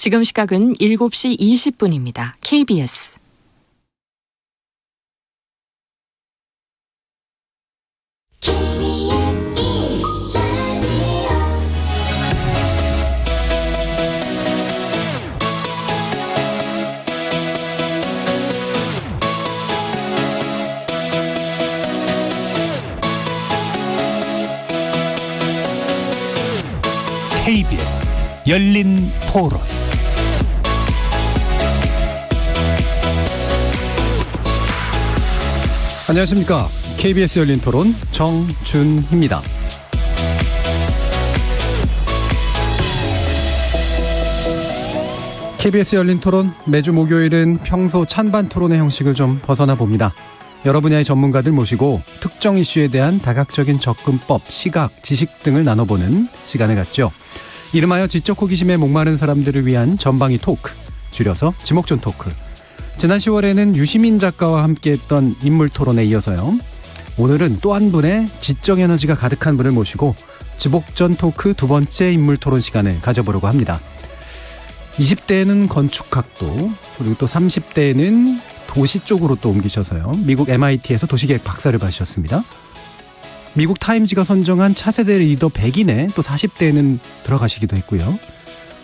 지금 시각은 7시 20분입니다. KBS. KBS 열린 토론. 안녕하십니까. KBS 열린 토론 정준희입니다. KBS 열린 토론 매주 목요일은 평소 찬반 토론의 형식을 좀 벗어나 봅니다. 여러 분야의 전문가들 모시고 특정 이슈에 대한 다각적인 접근법, 시각, 지식 등을 나눠보는 시간을 갖죠. 이름하여 지적 호기심에 목마른 사람들을 위한 전방위 토크, 줄여서 지목전 토크. 지난 10월에는 유시민 작가와 함께했던 인물 토론에 이어서요. 오늘은 또 한 분의 지적 에너지가 가득한 분을 모시고 지목전 토크 두 번째 인물 토론 시간을 가져보려고 합니다. 20대에는 건축학도, 그리고 또 30대에는 도시 쪽으로 또 옮기셔서요. 미국 MIT에서 도시계획 박사를 받으셨습니다. 미국 타임지가 선정한 차세대 리더 100인에 또 40대에는 들어가시기도 했고요.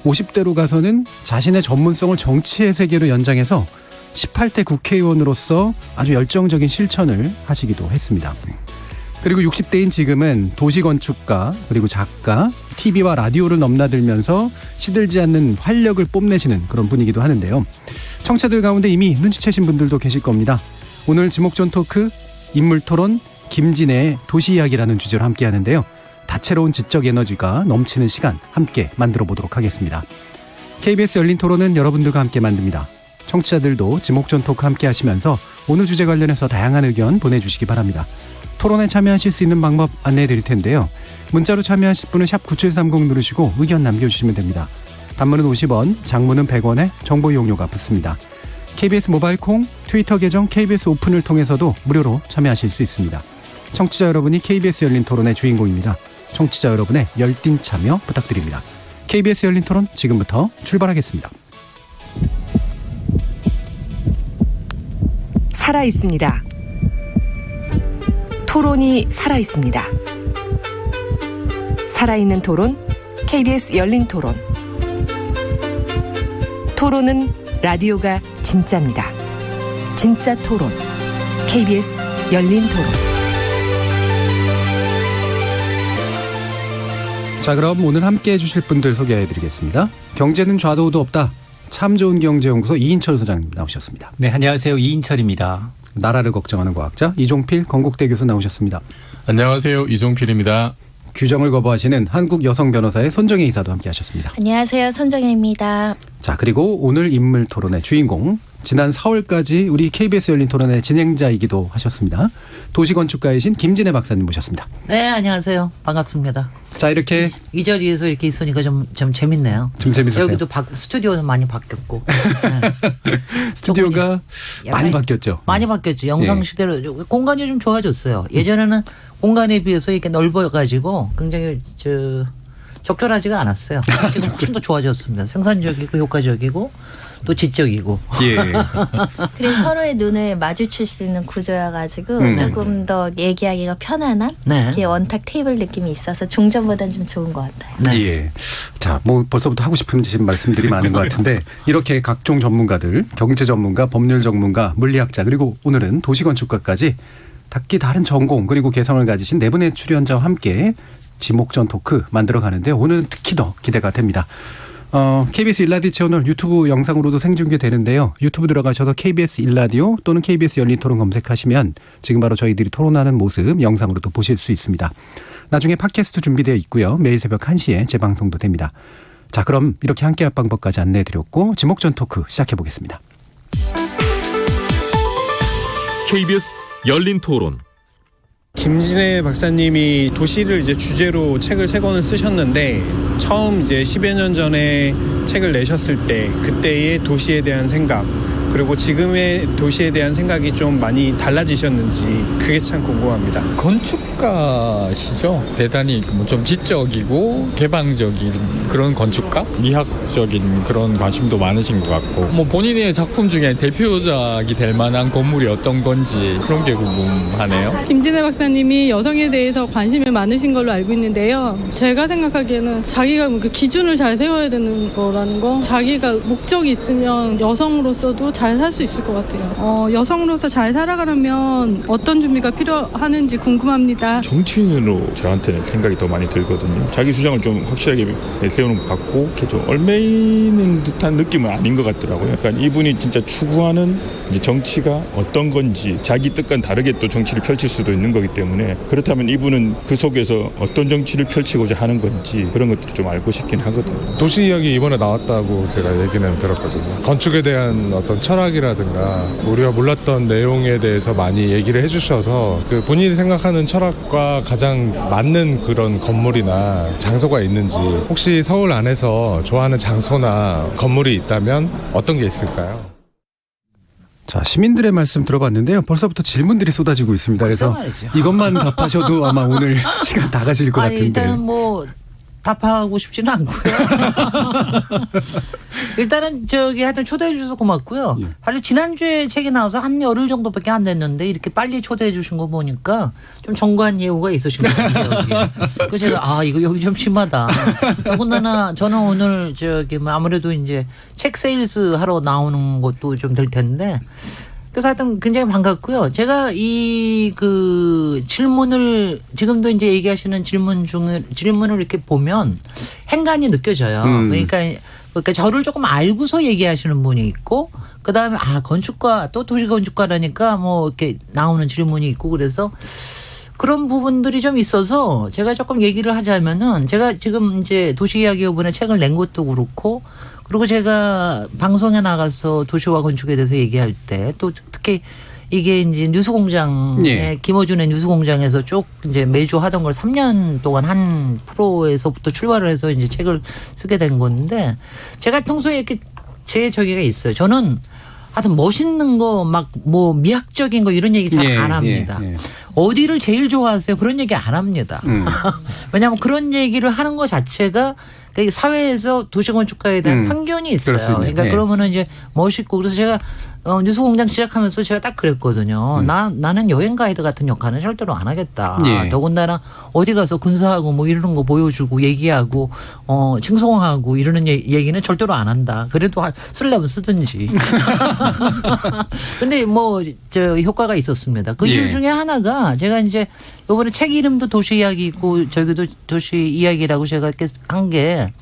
50대로 가서는 자신의 전문성을 정치의 세계로 연장해서 18대 국회의원으로서 아주 열정적인 실천을 하시기도 했습니다. 그리고 60대인 지금은 도시건축가, 그리고 작가, TV와 라디오를 넘나들면서 시들지 않는 활력을 뽐내시는 그런 분이기도 하는데요. 청취자들 가운데 이미 눈치채신 분들도 계실 겁니다. 오늘 지목전 토크 인물토론 김진애의 도시이야기라는 주제로 함께 하는데요. 다채로운 지적 에너지가 넘치는 시간 함께 만들어 보도록 하겠습니다. KBS 열린 토론은 여러분들과 함께 만듭니다. 청취자들도 지목전 토크 함께 하시면서 오늘 주제 관련해서 다양한 의견 보내주시기 바랍니다. 토론에 참여하실 수 있는 방법 안내해 드릴 텐데요. 문자로 참여하실 분은 샵 9730 누르시고 의견 남겨주시면 됩니다. 단문은 50원, 장문은 100원에 정보 이용료가 붙습니다. KBS 모바일 콩, 트위터 계정 KBS 오픈을 통해서도 무료로 참여하실 수 있습니다. 청취자 여러분이 KBS 열린 토론의 주인공입니다. 청취자 여러분의 열띤 참여 부탁드립니다. KBS 열린 토론 지금부터 출발하겠습니다. 살아있습니다. 토론이 살아있습니다. 살아있는 토론, KBS 열린 토론. 토론은 라디오가 진짜입니다. 진짜 토론, KBS 열린 토론. 자, 그럼 오늘 함께 해주실 분들 소개해드리겠습니다. 경제는 좌도우도 없다. 참 좋은 경제연구소 이인철 소장님 나오셨습니다. 네, 안녕하세요. 이인철입니다. 나라를 걱정하는 과학자 이종필 건국대 교수 나오셨습니다. 안녕하세요. 이종필입니다. 규정을 거부하시는 한국 여성 변호사의 손정혜 이사도 함께 하셨습니다. 안녕하세요. 손정혜입니다. 자, 그리고 오늘 인물 토론의 주인공, 지난 4월까지 우리 KBS 열린 토론의 진행자이기도 하셨습니다. 도시건축가이신 김진애 박사님 모셨습니다. 네, 안녕하세요. 반갑습니다. 자, 이렇게 이 자리에서 이렇게 있으니까 좀 재밌네요. 좀 재밌으세요? 여기도 스튜디오는 많이 바뀌었고. 네. 스튜디오가 많이 바뀌었죠. 많이 바뀌었죠. 영상 시대로 공간이 좀 좋아졌어요. 예전에는 공간에 비해서 이렇게 넓어가지고 굉장히 적절하지가 않았어요. 지금 훨씬 더 좋아졌습니다. 생산적이고 효과적이고 또 지적이고. 예. 그래서 서로의 눈을 마주칠 수 있는 구조여가지고 조금 더 얘기하기가 편안한 이렇게 원탁 테이블 느낌이 있어서 종전보다는 좀 좋은 것 같아요. 네. 예. 자, 뭐 벌써부터 하고 싶은 말씀들이 많은 것 같은데 이렇게 각종 전문가들, 경제 전문가, 법률 전문가, 물리학자, 그리고 오늘은 도시건축가까지 각기 다른 전공 그리고 개성을 가지신 네 분의 출연자와 함께 지목전 토크 만들어 가는데 오늘은 특히 더 기대가 됩니다. KBS 일라디오 채널 유튜브 영상으로도 생중계되는데요. 유튜브 들어가셔서 KBS 일라디오 또는 KBS 열린 토론 검색하시면 지금 바로 저희들이 토론하는 모습 영상으로도 보실 수 있습니다. 나중에 팟캐스트 준비되어 있고요. 매일 새벽 1시에 재방송도 됩니다. 자, 그럼 이렇게 함께할 방법까지 안내해드렸고 지목전 토크 시작해보겠습니다. KBS 열린 토론. 김진애 박사님이 도시를 이제 주제로 책을 3권을 쓰셨는데 처음 이제 10여 년 전에 책을 내셨을 때 그때의 도시에 대한 생각 그리고 지금의 도시에 대한 생각이 좀 많이 달라지셨는지 그게 참 궁금합니다. 건축가시죠? 대단히 좀 지적이고 개방적인 그런 건축가? 미학적인 그런 관심도 많으신 것 같고 본인의 작품 중에 대표작이 될 만한 건물이 어떤 건지 그런 게 궁금하네요. 김진애 박사님이 여성에 대해서 관심이 많으신 걸로 알고 있는데요. 제가 생각하기에는 자기가 그 기준을 잘 세워야 되는 거라는 거, 자기가 목적이 있으면 여성으로서도 잘 살 수 있을 것 같아요. 여성으로서 잘 살아가려면 어떤 준비가 필요하는지 궁금합니다. 정치인으로 저한테는 생각이 더 많이 들거든요. 자기 주장을 좀 확실하게 내세우는 것 같고 이렇게 좀 얼매이는 듯한 느낌은 아닌 것 같더라고요. 약간 이분이 진짜 추구하는 이제 정치가 어떤 건지 자기 뜻과는 다르게 또 정치를 펼칠 수도 있는 거기 때문에 그렇다면 이분은 그 속에서 어떤 정치를 펼치고자 하는 건지 그런 것들을 좀 알고 싶긴 하거든요. 도시 이야기 이번에 나왔다고 제가 얘기는 들었거든요. 건축에 대한 어떤 철학이라든가 우리가 몰랐던 내용에 대해서 많이 얘기를 해주셔서 그 본인이 생각하는 철학과 가장 맞는 그런 건물이나 장소가 있는지, 혹시 서울 안에서 좋아하는 장소나 건물이 있다면 어떤 게 있을까요? 자, 시민들의 말씀 들어봤는데요. 벌써부터 질문들이 쏟아지고 있습니다. 그래서 이것만 답하셔도 아마 오늘 시간 다 가실 것 같은데. 일단은 답하고 싶지는 않고요. 일단은 하여튼 초대해 주셔서 고맙고요. 사실 지난주에 책이 나와서 한 열흘 정도밖에 안 됐는데 이렇게 빨리 초대해 주신 거 보니까 좀 정관 예우가 있으신 것 같아요. 그 제가 이거 여기 좀 심하다. 더군다나 저는 오늘 아무래도 이제 책 세일즈 하러 나오는 것도 좀 될 텐데. 그래서 하여튼 굉장히 반갑고요. 제가 질문을, 지금도 이제 얘기하시는 질문을 이렇게 보면 행간이 느껴져요. 그러니까 저를 조금 알고서 얘기하시는 분이 있고, 그 다음에 건축가, 또 도시건축가라니까 이렇게 나오는 질문이 있고, 그래서 그런 부분들이 좀 있어서 제가 조금 얘기를 하자면은, 제가 지금 이제 도시이야기 이번에 책을 낸 것도 그렇고, 그리고 제가 방송에 나가서 도시와 건축에 대해서 얘기할 때 또 특히 이게 이제 뉴스공장에 김어준의 뉴스공장에서 쭉 이제 매주 하던 걸 3년 동안 한 프로에서부터 출발을 해서 이제 책을 쓰게 된 건데, 제가 평소에 이렇게 제 저기가 있어요. 저는 하여튼 멋있는 거 미학적인 거 이런 얘기 잘 안 합니다. 어디를 제일 좋아하세요? 그런 얘기 안 합니다. 왜냐하면 그런 얘기를 하는 것 자체가 사회에서 도시건축가에 대한 편견이 있어요. 그러니까 그러면은 이제 멋있고, 그래서 제가 뉴스공장 시작하면서 제가 딱 그랬거든요. 나는 여행 가이드 같은 역할은 절대로 안 하겠다. 더군다나 어디 가서 근사하고 이러는 거 보여주고 얘기하고 칭송하고 이러는 얘기는 절대로 안 한다. 그래도 쓰려면 쓰든지. 근데 효과가 있었습니다. 그 이유 중에 하나가 제가 이제 이번에 책 이름도 도시 이야기고 저기도 도시 이야기라고 제가 이렇게 한 게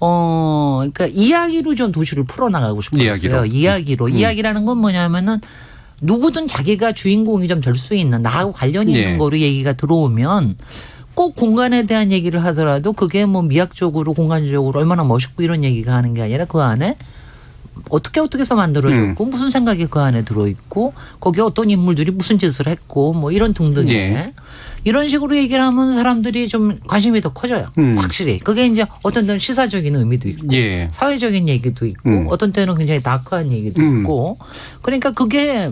그러니까 이야기로 좀 도시를 풀어나가고 싶었어요. 이야기로. 이야기라는 건 뭐냐면은 누구든 자기가 주인공이 좀 될 수 있는, 나하고 관련이 있는 거로 얘기가 들어오면 꼭 공간에 대한 얘기를 하더라도 그게 미학적으로 공간적으로 얼마나 멋있고 이런 얘기가 하는 게 아니라 그 안에 어떻게 해서 만들어졌고 무슨 생각이 그 안에 들어있고 거기에 어떤 인물들이 무슨 짓을 했고 이런 등등의 이런 식으로 얘기를 하면 사람들이 좀 관심이 더 커져요. 확실히. 그게 이제 어떤 때는 시사적인 의미도 있고 사회적인 얘기도 있고 어떤 때는 굉장히 다크한 얘기도 있고, 그러니까 그게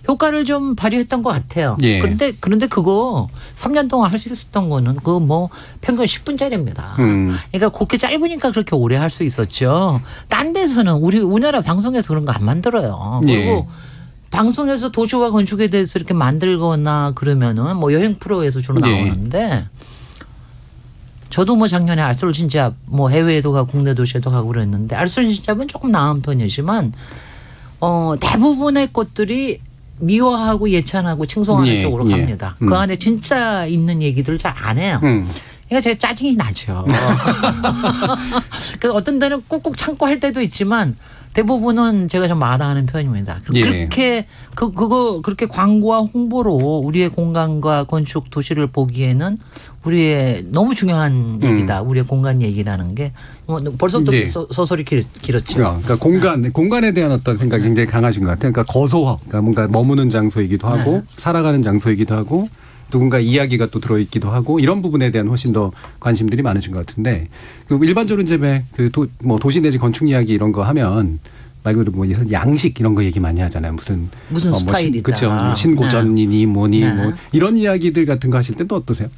효과를 좀 발휘했던 것 같아요. 그런데 그거 3년 동안 할 수 있었던 거는 평균 10분짜리입니다. 그러니까 그렇게 짧으니까 그렇게 오래 할 수 있었죠. 딴 데서는 우리나라 방송에서 그런 거 안 만들어요. 그리고 방송에서 도시와 건축에 대해서 이렇게 만들거나 그러면은 여행 프로에서 주로 나오는데, 저도 작년에 알쓸신잡 해외에도 가고 국내 도시에도 가고 그랬는데, 알쓸신잡은 조금 나은 편이지만 대부분의 것들이 미화하고 예찬하고 칭송하는 쪽으로 갑니다. 그 안에 진짜 있는 얘기들을 잘 안 해요. 그러니까 제가 짜증이 나죠. 그래서 어떤 데는 꾹꾹 참고 할 때도 있지만 대부분은 제가 좀 마다하는 편입니다. 그렇게 그렇게 광고와 홍보로 우리의 공간과 건축 도시를 보기에는 우리의 너무 중요한 얘기다. 우리의 공간 얘기라는 게 벌써부터 소설이 길었죠. 그러니까 공간에 대한 어떤 생각이 굉장히 강하신 것 같아요. 그러니까 거소화, 그러니까 뭔가 머무는 장소이기도 하고 살아가는 장소이기도 하고 누군가 이야기가 또 들어있기도 하고 이런 부분에 대한 훨씬 더 관심들이 많으신 것 같은데, 일반적으로 이제 도시 내지 건축 이야기 이런 거 하면 말 그대로 뭐 양식 이런 거 얘기 많이 하잖아요. 무슨 스타일이다. 그렇죠. 신고전이니 뭐니 네. 뭐 이런 이야기들 같은 거 하실 때 또 어떠세요?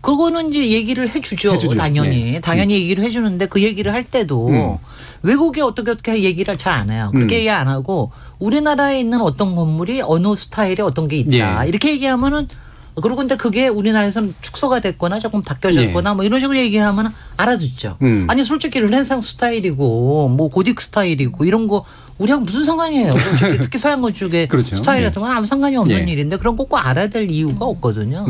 그거는 이제 얘기를 해주죠. 당연히. 네. 당연히 얘기를 해주는데 그 얘기를 할 때도 외국에 어떻게 얘기를 잘 안 해요. 그렇게 얘기 안 하고 우리나라에 있는 어떤 건물이 어느 스타일에 어떤 게 있다. 이렇게 얘기하면은 그리고 근데 그게 우리나라에서는 축소가 됐거나 조금 바뀌어졌거나 뭐 이런 식으로 얘기를 하면 알아듣죠. 아니 솔직히 르네상스 스타일이고 뭐 고딕 스타일이고 이런 거 우리하고 무슨 상관이에요. 특히 서양 건축의 그렇죠. 스타일 같은 건 아무 상관이 없는 일인데 그런 거 꼭 알아야 될 이유가 없거든요.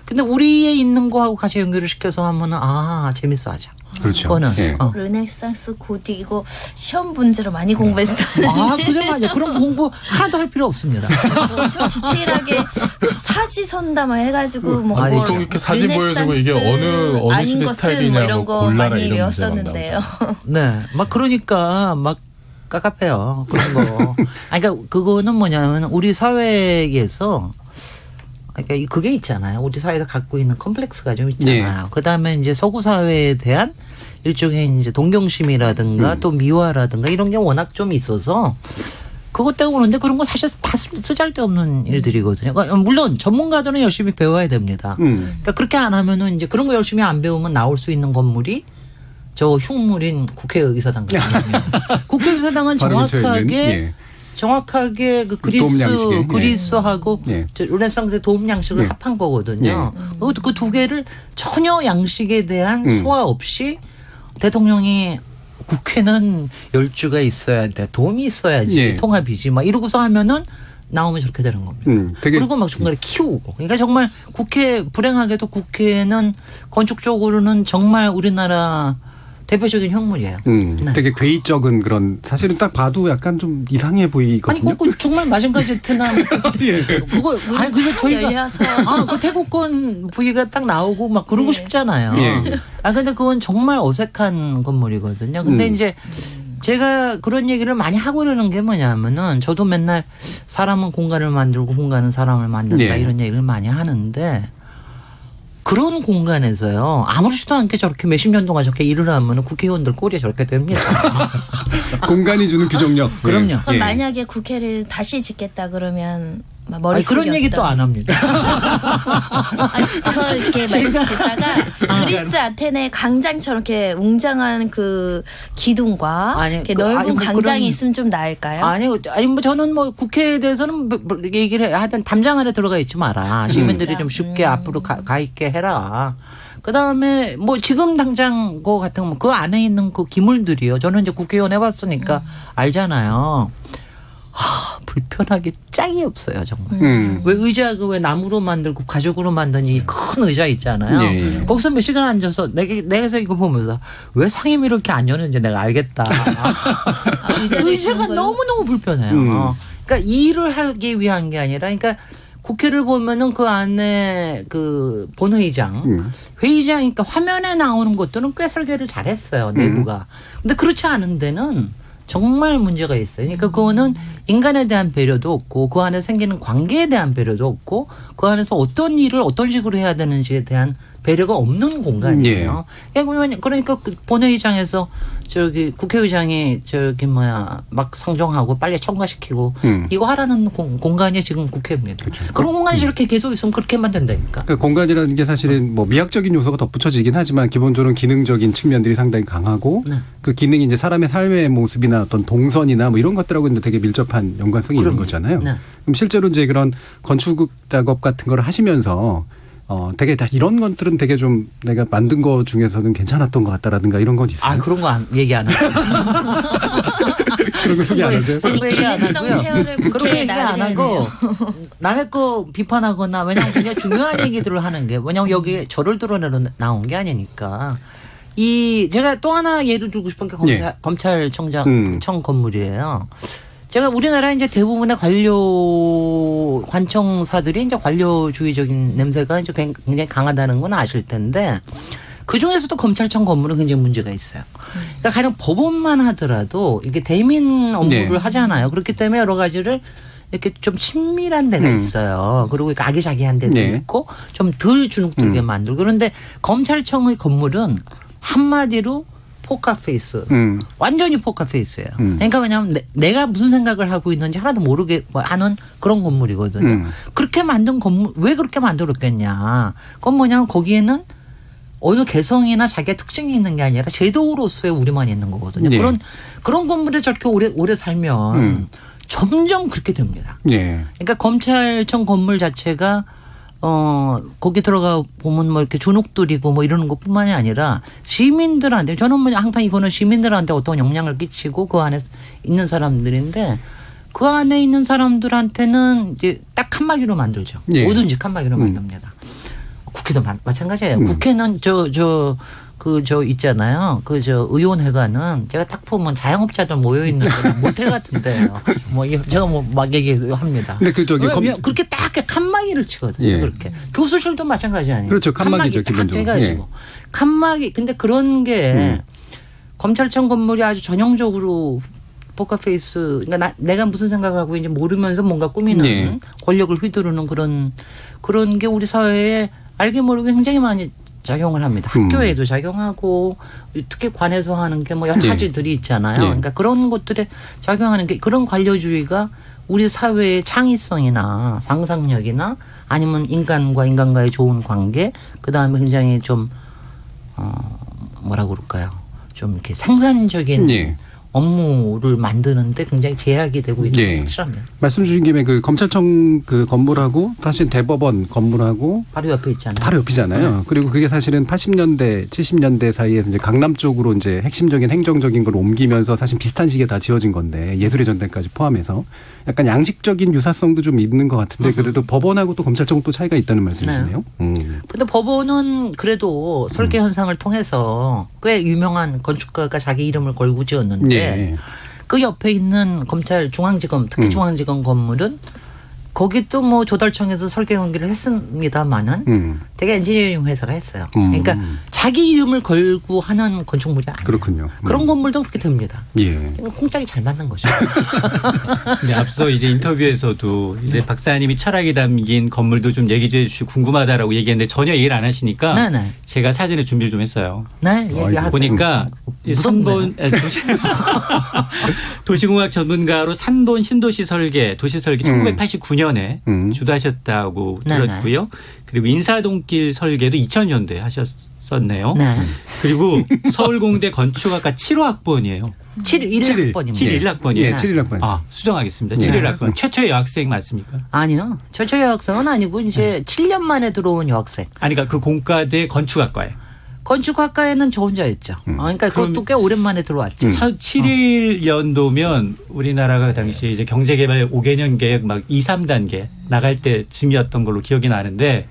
근데 우리에 있는 거하고 같이 연결을 시켜서 하면은 재밌어 하자. 그렇죠. 그거는. 르네상스 고딕 이거 시험 문제로 많이 공부했어요. 그래 맞아. 그런 공부 하나도 할 필요 없습니다. 엄청 디테일하게 사지선다 해가지고 뭐 보통 이렇게 사진 보여주고 이게 어느 시대 스타일이냐 이런 거 골라라 많이 이런 외웠었는데요. 네, 막 그러니까 막 깝깝해요 그런 거. 그러니까 그거는 뭐냐면 우리 사회에서 그러니까 그게 있잖아요. 우리 사회에서 갖고 있는 컴플렉스가 좀 있잖아요. 그다음에 이제 서구 사회에 대한 일종의 이제 동경심이라든가 또 미화라든가 이런 게 워낙 좀 있어서 그것 때문에 그런데 그런 거 사실 다 쓰잘데없는 일들이거든요. 그러니까 물론 전문가들은 열심히 배워야 됩니다. 그러니까 그렇게 안 하면은 이제 그런 거 열심히 안 배우면 나올 수 있는 건물이 저 흉물인 국회의사당 같거든요. 국회의사당은 정확하게 그 그리스하고 르네상스의 도움 양식을 합한 거거든요. 그 두 개를 전혀 양식에 대한 소화 없이 대통령이 국회는 열주가 있어야 돼. 도움이 있어야지. 통합이지. 막 이러고서 하면은 나오면 저렇게 되는 겁니다. 그리고 막 중간에 키우고. 그러니까 정말 불행하게도 국회는 건축적으로는 정말 우리나라 대표적인 흉물이에요. 되게 괴이적은 그런 사실은 딱 봐도 약간 좀 이상해 보이거든요. 아니 정말 마징가제트나 그거 저희가 그 태국권 부위가 딱 나오고 막 그러고 싶잖아요. 근데 그건 정말 어색한 건물이거든요. 근데 이제 제가 그런 얘기를 많이 하고 그러는 게 뭐냐면은 저도 맨날 사람은 공간을 만들고 공간은 사람을 만든다 이런 얘기를 많이 하는데 그런 공간에서요. 아무렇지도 않게 저렇게 몇십 년 동안 저렇게 일을 하면 국회의원들 꼴이 저렇게 됩니다. 공간이 주는 규정력. 그럼요. 그럼 만약에 국회를 다시 짓겠다 그러면 머릿속에 그런 얘기 또 안 합니다. 저 이렇게 말씀 듣다가 그리스 아테네 강장처럼 이렇게 웅장한 그 기둥과 이렇게 넓은 광장이 있으면 좀 나을까요? 아니 뭐 저는 뭐 국회에 대해서는 뭐 얘기를 하여튼 담장 안에 들어가 있지 마라. 시민들이 좀 쉽게 앞으로 가 있게 해라. 그다음에 뭐 지금 당장 그 같은 그 안에 있는 그 기물들이요. 저는 이제 국회의원 해봤으니까 알잖아요. 불편하게 짝이 없어요 정말. 왜 의자 왜 나무로 만들고 가죽으로 만든 이 큰 의자 있잖아요. 거기서 몇 시간 앉아서 내가 이거 보면서 왜 상임위 이렇게 안 여는지 내가 알겠다. 의자가 너무너무 불편해요. 그러니까 일을 하기 위한 게 아니라 그러니까 국회를 보면은 그 안에 그 본회의장, 회의장, 그러니까 화면에 나오는 것들은 꽤 설계를 잘했어요 내부가. 근데 그렇지 않은 데는 정말 문제가 있어요. 그러니까 그거는 인간에 대한 배려도 없고 그 안에 생기는 관계에 대한 배려도 없고 그 안에서 어떤 일을 어떤 식으로 해야 되는지에 대한 배려가 없는 공간이에요. 그러니까 그 본회의장에서 저기 국회의장이 막 상정하고 빨리 청가시키고 이거 하라는 공간이 지금 국회입니다. 그런 공간이 저렇게 계속 있으면 그렇게만 된다니까. 그러니까 공간이라는 게 사실은 뭐 미학적인 요소가 덧붙여지긴 하지만 기본적으로 기능적인 측면들이 상당히 강하고 그 기능이 이제 사람의 삶의 모습이나 어떤 동선이나 뭐 이런 것들하고 이제 되게 밀접한 연관성이 있는 거잖아요. 그럼 실제로 이제 그런 건축 작업 같은 걸 하시면서 되게 다 이런 것들은 되게 좀 내가 만든 거 중에서는 괜찮았던 것 같다라든가 이런 건 있어요. 그런 거 얘기 안 해요. 그런 거 소개 안 하세요? 그런 거 얘기 안 하고요. 그런 거 얘기 안 하고 남의 거 비판하거나 왜냐하면 굉장히 중요한 얘기들을 하는 게 왜냐하면 여기 저를 드러내러 나온 게 아니니까. 제가 또 하나 예를 들고 싶은 게 검찰청장 건물이에요. 제가 우리나라 이제 대부분의 관청사들이 이제 관료주의적인 냄새가 이제 굉장히 강하다는 건 아실 텐데 그 중에서도 검찰청 건물은 굉장히 문제가 있어요. 그러니까 가령 법원만 하더라도 이게 대민 업무를 하잖아요. 그렇기 때문에 여러 가지를 이렇게 좀 친밀한 데가 있어요. 그리고 아기자기한 데도 있고 좀 덜 주눅들게 만들고 그런데 검찰청의 건물은 한마디로 포카페이스. 완전히 포카페이스예요. 그러니까 왜냐하면 내가 무슨 생각을 하고 있는지 하나도 모르게 하는 그런 건물이거든요. 그렇게 만든 건물 왜 그렇게 만들었겠냐. 그건 뭐냐면 거기에는 어느 개성이나 자기의 특징이 있는 게 아니라 제도로서의 우리만 있는 거거든요. 네. 그런 건물에 저렇게 오래 살면 점점 그렇게 됩니다. 네. 그러니까 검찰청 건물 자체가 거기 들어가 보면 뭐 이렇게 주눅들이고 뭐 이러는 것뿐만이 아니라 시민들한테 저는 뭐 항상 이거는 시민들한테 어떤 영향을 끼치고 그 안에 있는 사람들인데 그 안에 있는 사람들한테는 이제 딱 칸막이로 만들죠. 예. 뭐든지 칸막이로 만듭니다. 국회도 마찬가지예요. 국회는 있잖아요. 의원회관은 제가 딱 보면 자영업자들 모여 있는 모텔 같은데요. 제가 막 얘기합니다. 근데 그렇게 딱 칸막이를 치거든요. 예. 그렇게 교수실도 마찬가지 아니에요. 그렇죠. 칸막이죠, 기본적으로. 딱 해가지고 칸막이. 근데 그런 게 검찰청 건물이 아주 전형적으로 포커페이스. 그러니까 내가 무슨 생각을 하고 있는지 모르면서 뭔가 꾸미는 예. 권력을 휘두르는 그런 게 우리 사회에 알게 모르게 굉장히 많이 작용을 합니다. 학교에도 작용하고 특히 관에서 하는 게 뭐 여러 가지들이 있잖아요. 예. 그러니까 그런 것들에 작용하는 게 그런 관료주의가 우리 사회의 창의성이나 상상력이나 아니면 인간과 인간과의 좋은 관계 그다음에 굉장히 좀 뭐라고 그럴까요? 좀 이렇게 생산적인 예. 업무를 만드는데 굉장히 제약이 되고 있는 게 확실합니다. 말씀 주신 김에 그 검찰청 그 건물하고 사실 대법원 건물하고 바로 옆에 있잖아요. 바로 옆이잖아요. 네. 그리고 그게 사실은 80년대, 70년대 사이에서 이제 강남 쪽으로 이제 핵심적인 행정적인 걸 옮기면서 사실 비슷한 시기에 다 지어진 건데 예술의 전당까지 포함해서 약간 양식적인 유사성도 좀 있는 것 같은데 그래도 법원하고 또 검찰청은 또 차이가 있다는 말씀이시네요. 근데 법원은 그래도 설계 현상을 통해서 꽤 유명한 건축가가 자기 이름을 걸고 지었는데 그 옆에 있는 검찰 중앙지검 특히 중앙지검 건물은 거기도 뭐 조달청에서 설계 연기를 했습니다만은 되게 엔지니어링 회사가 했어요. 그러니까 자기 이름을 걸고 하는 건축물이 아니에요. 그렇군요. 그런 건물도 그렇게 됩니다. 예. 콩짝이 잘 맞는 거죠. 네, 앞서 이제 인터뷰에서도 이제 박사님이 철학이 담긴 건물도 좀 얘기 좀 해주시고 궁금하다라고 얘기했는데 전혀 얘기를 안 하시니까 네네. 제가 사전에 준비를 좀 했어요. 네, 얘기하세요. 보니까 3번 도시공학 전문가로 3번 신도시 설계, 도시 설계 1989년에 주도하셨다고 들었고요. 그리고 인사동길 설계도 2000년도에 하셨었네요. 네. 그리고 서울공대 건축학과 7호학번이에요. 71학번입니다. 71학번이에요. 예, 71학번. 아, 수정하겠습니다. 71학번. 최초의 여학생 맞습니까? 아니요. 최초의 여학생은 아니고 이제 7년 만에 들어온 여학생. 아니, 그러니까 그 공과대 건축학과에. 건축학과에는 저 혼자였죠. 그러니까 그것도 꽤 오랜만에 들어왔죠. 71년도면 우리나라가 그 당시 이제 경제개발 5개년 계획 막 2, 3단계 나갈 때쯤이었던 걸로 기억이 나는데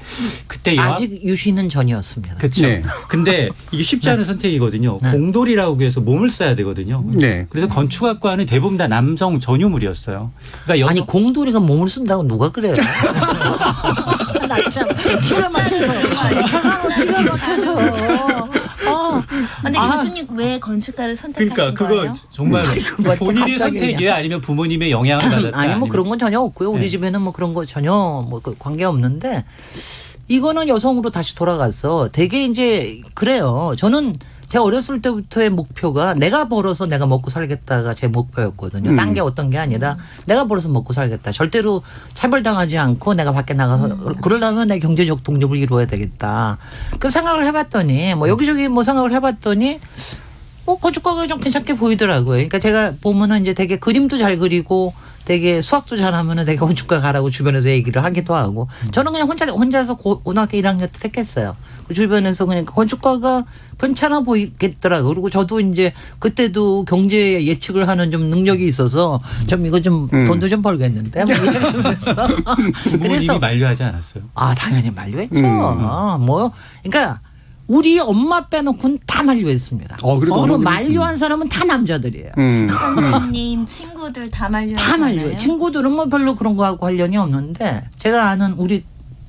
그때 아직 유시는 전이었습니다. 그렇죠. 네. 근데 이게 쉽지 않은 선택이거든요. 네. 공돌이라고 해서 몸을 써야 되거든요. 네. 그래서 건축학과는 대부분 다 남성 전유물이었어요. 그러니까 아니 공돌이가 몸을 쓴다고 누가 그래요? 참 기가 막혀서. 근데 교수님 왜 건축가를 선택하신 그러니까 거예요? 그거 정말 본인이 선택이에요? 아니면 부모님의 영향을 받았다? 아니 뭐 그런 건 전혀 없고요. 우리 집에는 뭐 그런 거 전혀 뭐 관계 없는데 이거는 여성으로 다시 돌아가서 되게 이제 그래요. 저는 제 어렸을 때부터의 목표가 내가 벌어서 내가 먹고 살겠다가 제 목표였거든요. 딴 게 어떤 게 아니라 내가 벌어서 먹고 살겠다. 절대로 차별당하지 않고 내가 밖에 나가서 그러려면 내 경제적 독립을 이루어야 되겠다. 그 생각을 해봤더니 뭐 여기저기 뭐 생각을 해봤더니 건축가가 좀 괜찮게 보이더라고요. 그러니까 제가 보면은 이제 되게 그림도 잘 그리고 되게 수학도 잘하면은 되게 건축가 가라고 주변에서 얘기를 하기도 하고 저는 그냥 혼자서 고등학교 1학년 때 택했어요. 그 주변에서 그냥 건축가가 괜찮아 보이겠더라고요. 그리고 저도 이제 그때도 경제 예측을 하는 좀 능력이 있어서 좀 이거 좀 돈도 좀 벌겠는데 뭐 이러면서 부모님이 만류하지 않았어요? 아 당연히 만류했죠. 뭐 그러니까 우리 엄마 빼놓고는 다 만류했습니다. 그리고 만류한 사람은 다 남자들이에요. 선생님, 친구들 다 만류했어요? 다 만류해요. 친구들은 뭐 별로 그런 거하고 관련이 없는데 제가 아는 우리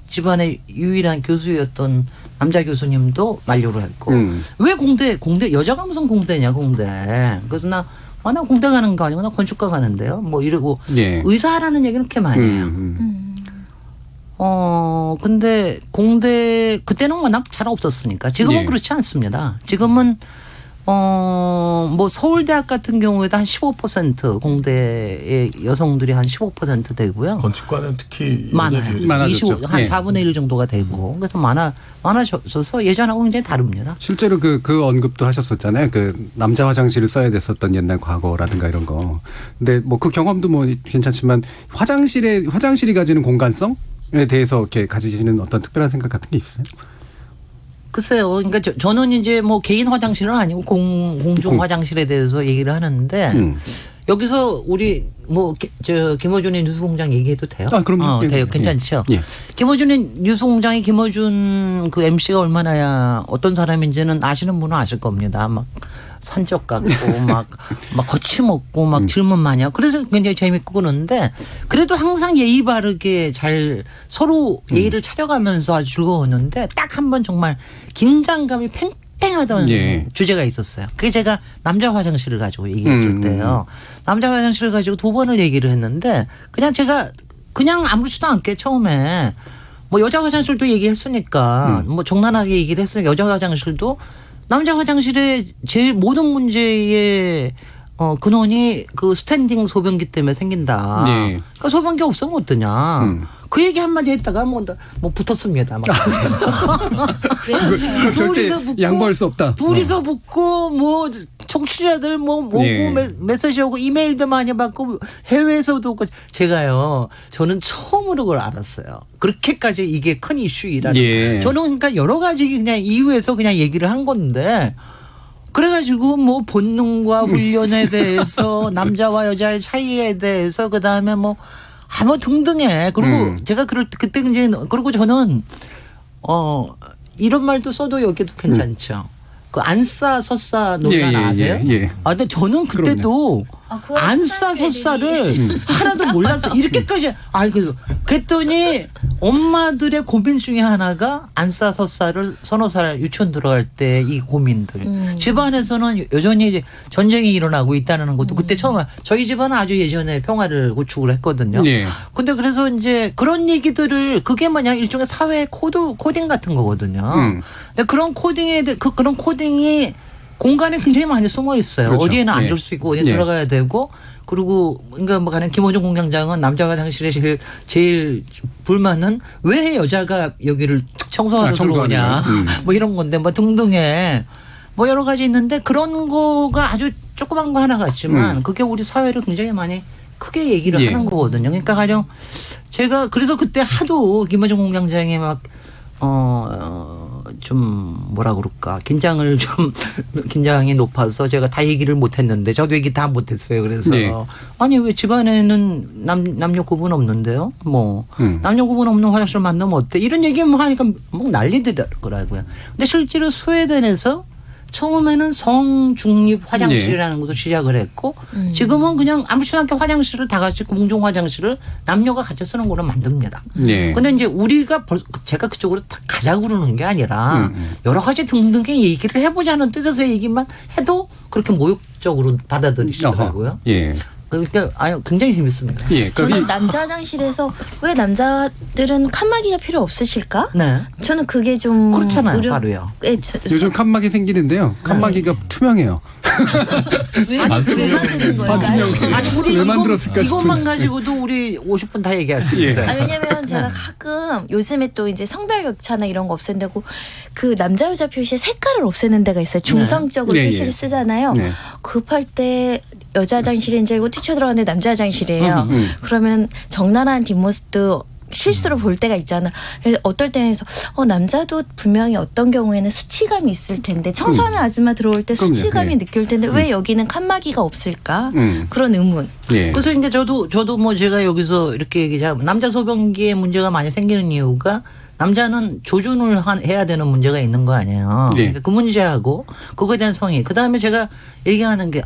집안의 유일한 교수였던 남자 교수님도 만류를 했고 왜 공대 여자가 무슨 공대냐 공대. 그래서 나 공대 가는 거 아니고 나 건축가 가는데요. 뭐 이러고 의사라는 얘기는 그렇게 많이 해요. 근데 공대 그때는 워낙 잘 없었으니까 지금은 그렇지 않습니다. 지금은 뭐 서울대학 같은 경우에도 한 15% 공대의 여성들이 한 15% 되고요. 건축과는 특히 많아요. 많아졌죠. 한 예. 4분의 1 정도가 되고 그래서 많아져서 예전하고 굉장히 다릅니다. 실제로 그 언급도 하셨었잖아요. 그 남자 화장실을 써야 됐었던 옛날 과거라든가 이런 거. 근데 뭐 그 경험도 뭐 괜찮지만 화장실이 가지는 공간성에 대해서 이렇게 가지시는 어떤 특별한 생각 같은 게 있어요? 글쎄요. 그러니까 저는 이제 뭐 개인 화장실은 아니고 공중 화장실에 대해서 얘기를 하는데 여기서 우리 뭐 김어준의 뉴스공장 얘기해도 돼요? 아, 그럼요. 돼요. 괜찮죠? 예. 김어준의 뉴스공장이 김어준 그 MC가 얼마나 어떤 사람인지는 아시는 분은 아실 겁니다. 막 산적 같고 막 거침없고 막 질문 많이 하고 그래서 굉장히 재밌고 그러는데 그래도 항상 예의 바르게 잘 서로 예의를 차려가면서 아주 즐거웠는데 딱 한 번 정말 긴장감이 팽팽하던 주제가 있었어요. 그게 제가 남자 화장실을 가지고 얘기했을 때요. 남자 화장실을 가지고 2번을 얘기를 했는데 그냥 제가 그냥 아무렇지도 않게 처음에 뭐 여자 화장실도 얘기했으니까 뭐 정난하게 얘기를 했으니까 여자 화장실도 남자 화장실의 제일 모든 문제의 근원이 그 스탠딩 소변기 때문에 생긴다. 네. 그러니까 소변기 없으면 어떠냐. 그 얘기 한마디 했다가 뭐 붙었습니다. 막 그 절대 양보할 수 없다. 둘이서 붙고 뭐 청취자들 뭐 오고 메시지 오고 이메일도 많이 받고 해외에서도 오고 저는 처음으로 그걸 알았어요. 그렇게까지 이게 큰 이슈이라는. 저는 그러니까 여러 가지 그냥 이유에서 그냥 얘기를 한 건데 그래가지고 뭐 본능과 훈련에 대해서 남자와 여자의 차이에 대해서 그다음에 뭐 등등해. 그리고 제가 그때 이제 그리고 저는 이런 말도 써도 여기도 괜찮죠. 그 안싸 섰싸 논란 아세요? 근데 저는 그때도 안싸 섰싸를 하나도 몰랐어. 이렇게까지 그랬더니 엄마들의 고민 중에 하나가 안싸 섰싸를 서너 살 유치원 들어갈 때 이 고민들. 집안에서는 여전히 전쟁이 일어나고 있다는 것도 그때 처음 저희 집안은 아주 예전에 평화를 구축을 했거든요. 근데 그래서 이제 그런 얘기들을 그게 뭐냐 일종의 사회 코딩 같은 거거든요. 근데 그런 그런 코딩이 공간에 굉장히 많이 숨어 있어요. 그렇죠. 어디에는 앉을 수 있고 어디에 들어가야 되고 그리고 그러니까 뭐 가는 김호중 공장장은 남자 화장실에 제일 불만은 왜 여자가 여기를 청소하러 들어오냐 뭐 이런 건데 뭐 등등해 뭐 여러 가지 있는데 그런 거가 아주 조그만 거 하나 같지만 그게 우리 사회를 굉장히 많이 크게 얘기를 하는 거거든요. 그러니까 가령 제가 그래서 그때 하도 김호중 공장장이 막 좀 뭐라 그럴까 긴장이 높아서 제가 다 얘기를 못했는데 저도 얘기 다 못했어요. 그래서 아니 왜 집안에는 남녀 구분 없는데요? 뭐 남녀 구분 없는 화장실 만나면 어때? 이런 얘기만 하니까 뭐 난리더라고요. 근데 실제로 스웨덴에서 처음에는 성중립 화장실이라는 것도 시작을 했고 지금은 그냥 아무렇지도 않게 화장실을 다 같이 공중 화장실을 남녀가 같이 쓰는 걸로 만듭니다. 근데 이제 제가 그쪽으로 가자고 그러는 게 아니라 여러 가지 등등의 얘기를 해보자는 뜻에서 얘기만 해도 그렇게 모욕적으로 받아들이시더라고요. 그러니까 굉장히 재밌습니다. 저는 남자 화장실에서 왜 남자들은 칸막이가 필요 없으실까? 저는 그게 좀 그렇잖아요. 바로요. 요즘 칸막이 생기는데요. 칸막이가 투명해요. 왜 만드는 걸까요? 우리 왜 만들었을까 이것만 가지고도 우리 50분 다 얘기할 수 있어요. 왜냐면 제가 가끔 요즘에 또 이제 성별 격차나 이런 거 없앤다고 그 남자 여자 표시에 색깔을 없애는 데가 있어요. 중성적으로 표시를 쓰잖아요. 급할 때 여자 화장실인 줄 알고 뛰쳐들어갔는데 남자 화장실이에요. 그러면 적나라한 뒷모습도 실수로 볼 때가 있잖아. 어떨 때는 남자도 분명히 어떤 경우에는 수치감이 있을 텐데 청소하는 아줌마 들어올 때 수치감이 느낄 텐데 왜 여기는 칸막이가 없을까? 그런 의문. 그래서 이제 저도 뭐 제가 여기서 이렇게 얘기하면 남자 소변기에 문제가 많이 생기는 이유가 남자는 조준을 해야 되는 문제가 있는 거 아니에요. 그러니까 그 문제하고 그거에 대한 성의. 그다음에 제가 얘기하는 게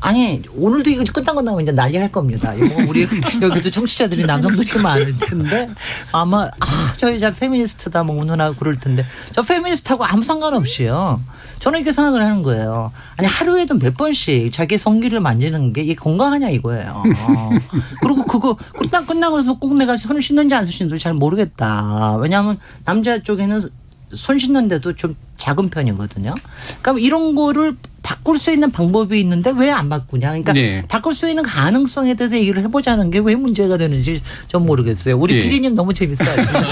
오늘도 이거 끝나면 이제 난리 할 겁니다. 우리 여기도 청취자들이 남성들이 많을 텐데 아마 저 여자 페미니스트다 뭐 운운하고 그럴 텐데 저 페미니스트하고 아무 상관없이요. 저는 이렇게 생각을 하는 거예요. 하루에도 몇 번씩 자기 성기를 만지는 게 이게 건강하냐 이거예요. 그리고 그거 끝나고 나서 꼭 내가 손을 씻는지 안 씻는지 잘 모르겠다. 왜냐하면 남자 쪽에는 손 씻는데도 좀 작은 편이거든요. 그러니까 이런 거를 바꿀 수 있는 방법이 있는데 왜 안 바꾸냐. 그러니까 네. 바꿀 수 있는 가능성에 대해서 얘기를 해보자는 게 왜 문제가 되는지 좀 모르겠어요. 우리 예. PD님 너무 재밌어하시네요.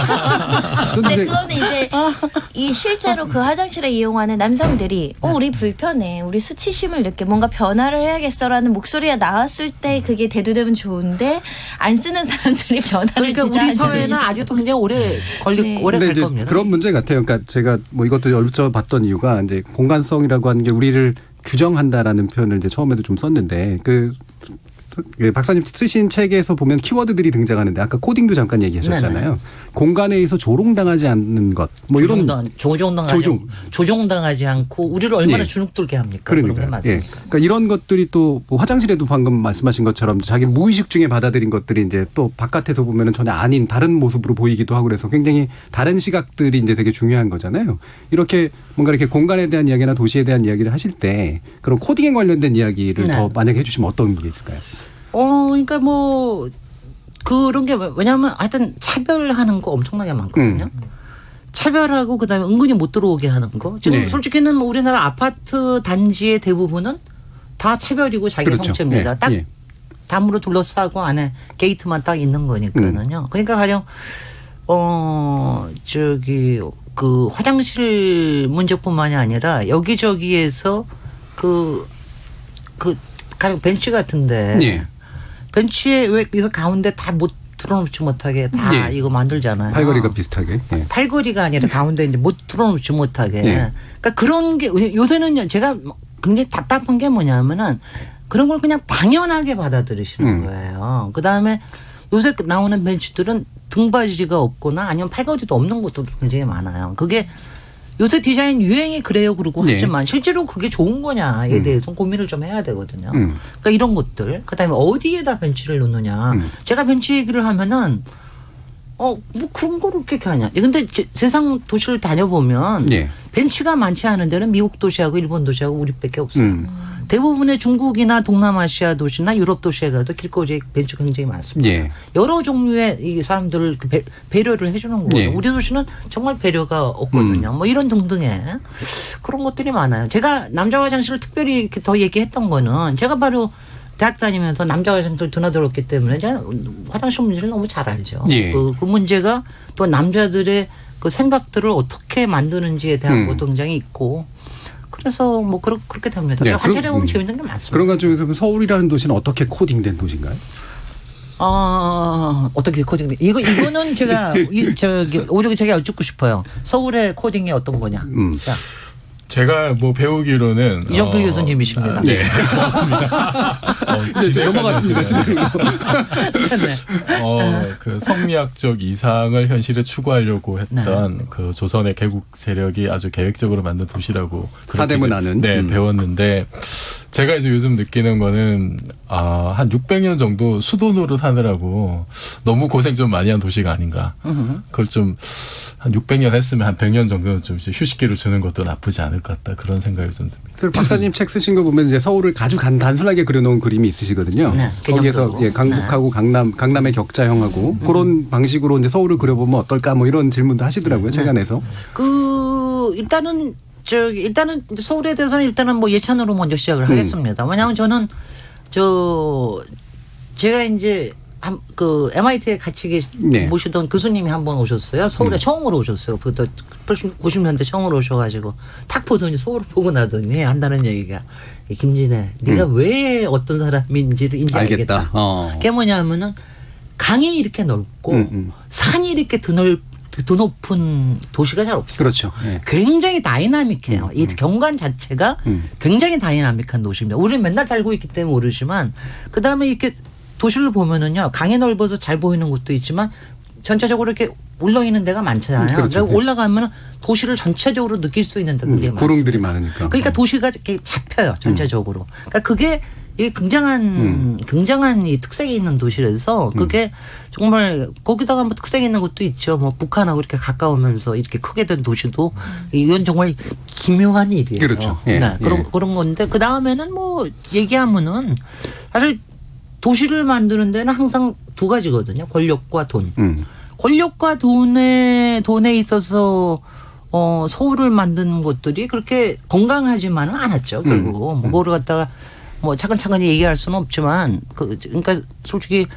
근데 그거는 이제 이 실제로 그 화장실을 이용하는 남성들이 우리 불편해. 우리 수치심을 느껴. 뭔가 변화를 해야겠어라는 목소리가 나왔을 때 그게 대두되면 좋은데 안 쓰는 사람들이 변화를 그러니까 우리 주장하는 사회는 아직도 굉장히 오래 오래 갈 이제 겁니다. 그런 문제 같아요. 그러니까 제가 뭐 이것도 여쭤봤던 이유가 이제 공간성이라고 하는 게 우리를 규정한다라는 표현을 이제 처음에도 좀 썼는데 그 박사님 쓰신 책에서 보면 키워드들이 등장하는데 아까 코딩도 잠깐 얘기하셨잖아요. 네네. 공간에 의해서 조롱당하지 않는 것, 뭐 이런 조종당하지 않고 우리를 얼마나 예. 주눅들게 합니까? 그러니까, 그런 게 맞습니까? 그러니까 이런 것들이 또뭐 화장실에도 방금 말씀하신 것처럼 자기 무의식 중에 받아들인 것들이 이제 또 바깥에서 보면은 전혀 아닌 다른 모습으로 보이기도 하고 그래서 굉장히 다른 시각들이 이제 되게 중요한 거잖아요. 이렇게 뭔가 이렇게 공간에 대한 이야기나 도시에 대한 이야기를 하실 때 그런 코딩에 관련된 이야기를 네. 더 만약에 해주시면 어떤 게 있을까요? 그러니까 뭐 그런 게 왜냐하면 하여튼 차별하는 거 엄청나게 많거든요. 차별하고 그다음에 은근히 못 들어오게 하는 거. 지금 네. 솔직히는 뭐 우리나라 아파트 단지의 대부분은 다 차별이고 자기 그렇죠. 성체입니다. 네. 딱 예. 담으로 둘러싸고 안에 게이트만 딱 있는 거니까는요. 그러니까 가령 그 화장실 문제뿐만이 아니라 여기저기에서 가령 벤치 같은데 예. 벤치에 왜 이거 가운데 다 못 들어놓지 못하게 다 예. 이거 만들잖아요. 팔걸이가 비슷하게. 예. 팔걸이가 아니라 가운데 이제 못 들어놓지 못하게. 예. 그러니까 그런 게 요새는 제가 굉장히 답답한 게 뭐냐면은 그런 걸 그냥 당연하게 받아들이시는 거예요. 그 다음에 요새 나오는 벤치들은 등받이가 없거나 아니면 팔걸이도 없는 것도 굉장히 많아요. 그게 요새 디자인 유행이 그래요 그러고 네. 하지만 실제로 그게 좋은 거냐에 대해서 고민을 좀 해야 되거든요. 그러니까 이런 것들. 그다음에 어디에다 벤치를 놓느냐. 제가 벤치 얘기를 하면은 뭐 그런 거를 그렇게 하냐. 근데 세상 도시를 다녀보면 네. 벤치가 많지 않은 데는 미국 도시하고 일본 도시하고 우리밖에 없어요. 대부분의 중국이나 동남아시아 도시나 유럽 도시에 가도 길거리에 벤치가 굉장히 많습니다. 예. 여러 종류의 이 사람들을 배려를 해주는 거거든요. 예. 우리 도시는 정말 배려가 없거든요. 뭐 이런 등등의 그런 것들이 많아요. 제가 남자 화장실을 특별히 이렇게 더 얘기했던 거는 제가 바로 대학 다니면서 남자 화장실을 드나들었기 때문에 제가 화장실 문제를 너무 잘 알죠. 예. 그 문제가 또 남자들의 그 생각들을 어떻게 만드는지에 대한 것도 굉장히 있고 그래서 뭐 그렇게 됩니다. 네, 화장실에 보면 재밌는 게 많습니다. 그런 것 중에서 서울이라는 도시는 어떻게 코딩된 도시인가요? 어떻게 코딩? 이거는 제가 오죽 제가 여쭙고 싶어요. 서울의 코딩이 어떤 거냐? 자. 제가 뭐 배우기로는 이정필 교수님이십니다. 네, 고맙습니다. 이제 넘어갔습니다. 그 성리학적 이상을 현실에 추구하려고 했던 그 조선의 개국 세력이 아주 계획적으로 만든 도시라고 사대문화는 배웠는데 제가 이제 요즘 느끼는 거는 한 600년 정도 수도 노릇 하느라고 너무 고생 좀 많이 한 도시가 아닌가. 그걸 좀 한 600년 했으면 한 100년 정도는 좀 이제 휴식기를 주는 것도 나쁘지 않을 것 같다. 그런 생각이 좀 듭니다. 박사님 책 쓰신 거 보면 이제 서울을 아주 단순하게 그려놓은 그림이 있으시거든요. 네, 거기에서 강북하고 강남의 격자형하고 그런 방식으로 이제 서울을 그려보면 어떨까 뭐 이런 질문도 하시더라고요. 책 안에서. 일단은 서울에 대해서는 일단은 뭐 예찬으로 먼저 시작을 하겠습니다. 왜냐하면 저는 제가 이제 그 MIT에 같이 모시던 교수님이 한 번 오셨어요. 서울에 처음으로 오셨어요. 그것도 90년대 처음으로 오셔가지고 탁 보더니 서울을 보고 나더니 한다는 얘기가 김진애 네가 왜 어떤 사람인지를 이제 알겠다. 그게 뭐냐면은 강이 이렇게 넓고 산이 이렇게 드높은 도시가 잘 없어요. 그렇죠. 네. 굉장히 다이나믹해요. 이 경관 자체가 굉장히 다이나믹한 도시입니다. 우리는 맨날 살고 있기 때문에 모르지만 그다음에 이렇게 도시를 보면은요 강이 넓어서 잘 보이는 곳도 있지만 전체적으로 이렇게 울렁이는 데가 많잖아요. 그렇죠. 그러니까 올라가면 도시를 전체적으로 느낄 수 있는 데가 굉장히 구릉들이 많습니다. 많으니까. 그러니까 도시가 이렇게 잡혀요 전체적으로. 그러니까 그게 이 굉장한 이 특색이 있는 도시라서 그게 정말 거기다가 뭐 특색 있는 것도 있죠. 뭐 북한하고 이렇게 가까우면서 이렇게 크게 된 도시도 이건 정말 기묘한 일이에요. 그렇죠. 예. 네, 그런 건데 그 다음에는 뭐 얘기하면은 사실 도시를 만드는 데는 항상 두 가지거든요. 권력과 돈. 권력과 돈에 있어서 서울을 만든 곳들이 그렇게 건강하지만은 않았죠. 결국 뭐 그거를 갖다가 뭐 차근차근히 얘기할 수는 없지만 그러니까 솔직히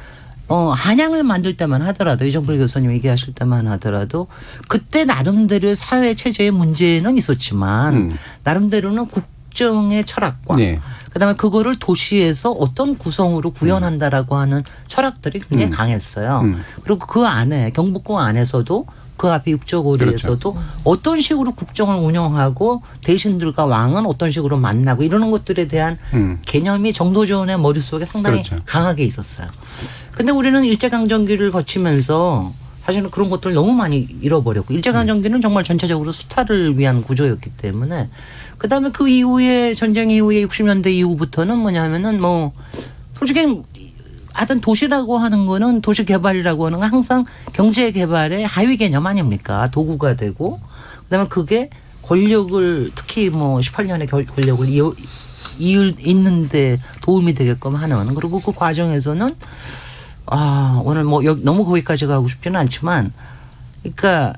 한양을 만들 때만 하더라도 이정필 교수님 얘기하실 때만 하더라도 그때 나름대로의 사회 체제의 문제는 있었지만 나름대로는 국정의 철학과 네. 그다음에 그거를 도시에서 어떤 구성으로 구현한다라고 하는 철학들이 굉장히 강했어요. 그리고 그 안에 경복궁 안에서도 그 앞에 육조고리에서도 그렇죠. 어떤 식으로 국정을 운영하고 대신들과 왕은 어떤 식으로 만나고 이러는 것들에 대한 개념이 정도전의 머릿속에 상당히 그렇죠. 강하게 있었어요. 근데 우리는 일제강점기를 거치면서 사실은 그런 것들을 너무 많이 잃어버렸고 일제강점기는 정말 전체적으로 수탈을 위한 구조였기 때문에 그다음에 그 이후에 전쟁 이후에 60년대 이후부터는 뭐냐면은 뭐 솔직히 하여튼 도시라고 하는 거는 도시 개발이라고 하는 건 항상 경제 개발의 하위 개념 아닙니까? 도구가 되고 그다음에 그게 권력을 특히 뭐 18년의 권력을 잇는데 도움이 되게끔 하는 그리고 그 과정에서는 오늘 뭐 너무 거기까지 가고 싶지는 않지만 그러니까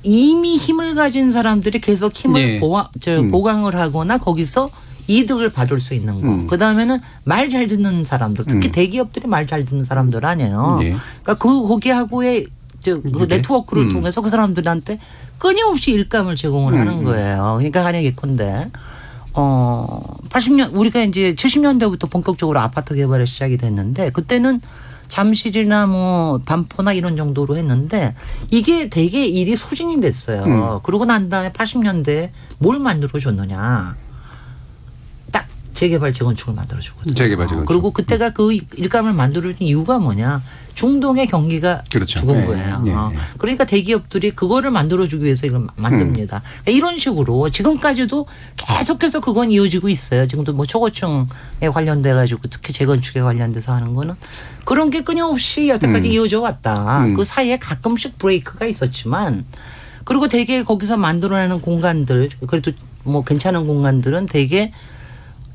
이미 힘을 가진 사람들이 계속 힘을 보강을 하거나 거기서 이득을 받을 수 있는 거. 그다음에는 말 잘 듣는 사람들, 특히 대기업들이 말 잘 듣는 사람들 아니에요. 네. 그러니까 거기하고의 그 네트워크를 통해서 그 사람들한테 끊임없이 일감을 제공을 하는 거예요. 그러니까 한약 예컨대 80년 우리가 이제 70년대부터 본격적으로 아파트 개발이 시작이 됐는데 그때는 잠실이나 뭐 반포나 이런 정도로 했는데 이게 되게 일이 소진이 됐어요. 그러고 난 다음에 80년대에 뭘 만들어 줬느냐. 딱 재개발 재건축을 만들어 주거든요. 재개발 재건축. 그리고 그때가 그 일감을 만들어 준 이유가 뭐냐. 중동의 경기가 그렇죠. 죽은 거예요. 그러니까 대기업들이 그거를 만들어주기 위해서 이걸 만듭니다. 그러니까 이런 식으로 지금까지도 계속해서 그건 이어지고 있어요. 지금도 뭐 초고층에 관련돼 가지고 특히 재건축에 관련돼서 하는 거는 그런 게 끊임없이 여태까지 이어져 왔다. 그 사이에 가끔씩 브레이크가 있었지만 그리고 되게 거기서 만들어내는 공간들 그래도 뭐 괜찮은 공간들은 되게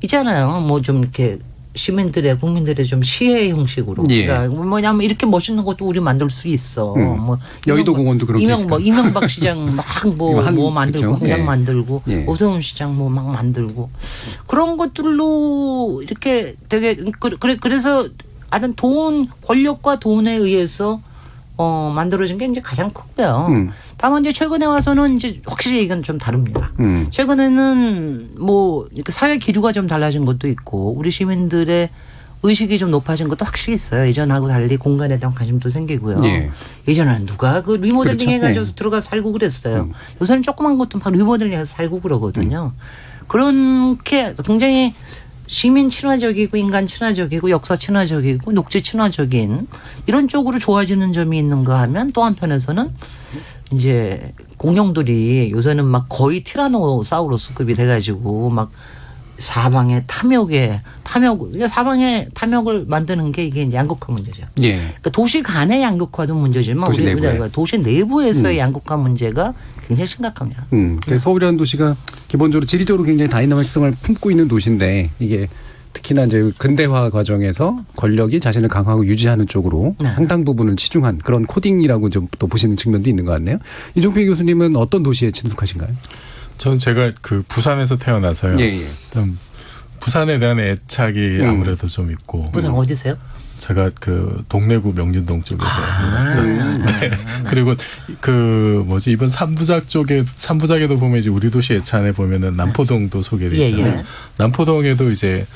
있잖아요. 뭐 좀 이렇게 시민들의 국민들의 좀 시해 형식으로. 예. 그러니까 뭐냐면 이렇게 멋있는 것도 우리 만들 수 있어. 뭐 여의도 공원도 그렇게 이명박 시장 막 뭐 만들고 그렇죠. 공장 예. 만들고 예. 오세훈 시장 뭐 막 만들고 그런 것들로 이렇게 되게 그래서 하여튼 권력과 돈에 의해서 만들어진 게 이제 가장 크고요. 다만 이제 최근에 와서는 이제 확실히 이건 좀 다릅니다. 최근에는 뭐 이렇게 사회 기류가 좀 달라진 것도 있고 우리 시민들의 의식이 좀 높아진 것도 확실히 있어요. 예전하고 달리 공간에 대한 관심도 생기고요. 예. 예전에는 누가 그 리모델링 그렇죠. 해가지고 예. 들어가 살고 그랬어요. 요새는 조그만 것도 막 리모델링해서 살고 그러거든요. 그렇게 굉장히 시민 친화적이고 인간 친화적이고 역사 친화적이고 녹지 친화적인 이런 쪽으로 좋아지는 점이 있는가 하면 또 한편에서는 이제 공룡들이 요새는 막 거의 티라노사우루스급이 돼가지고 막 사방에 사방에 탐욕을 만드는 게 이게 이제 양극화 문제죠. 예. 그러니까 도시 간의 양극화도 문제지만 도시 내부에. 도시 내부에서의 양극화 문제가 굉장히 심각합니다. 서울이라는 도시가 기본적으로 지리적으로 굉장히 다이나믹성을 품고 있는 도시인데 이게 특히나 이제 근대화 과정에서 권력이 자신을 강화하고 유지하는 쪽으로 상당 부분을 치중한 그런 코딩이라고 좀 또 보시는 측면도 있는 것 같네요. 이종필 교수님은 어떤 도시에 친숙하신가요? 저는 제가 그 부산에서 태어나서요. 예. 부산에 대한 애착이 아무래도 좀 있고. 부산 어디세요? 제가 그 동래구 명륜동 쪽에서. 네. 그리고 그 이번 삼부작에도 보면 이제 우리 도시 예찬에 보면은 남포동도 소개돼 있잖아요. 예. 남포동에도 이제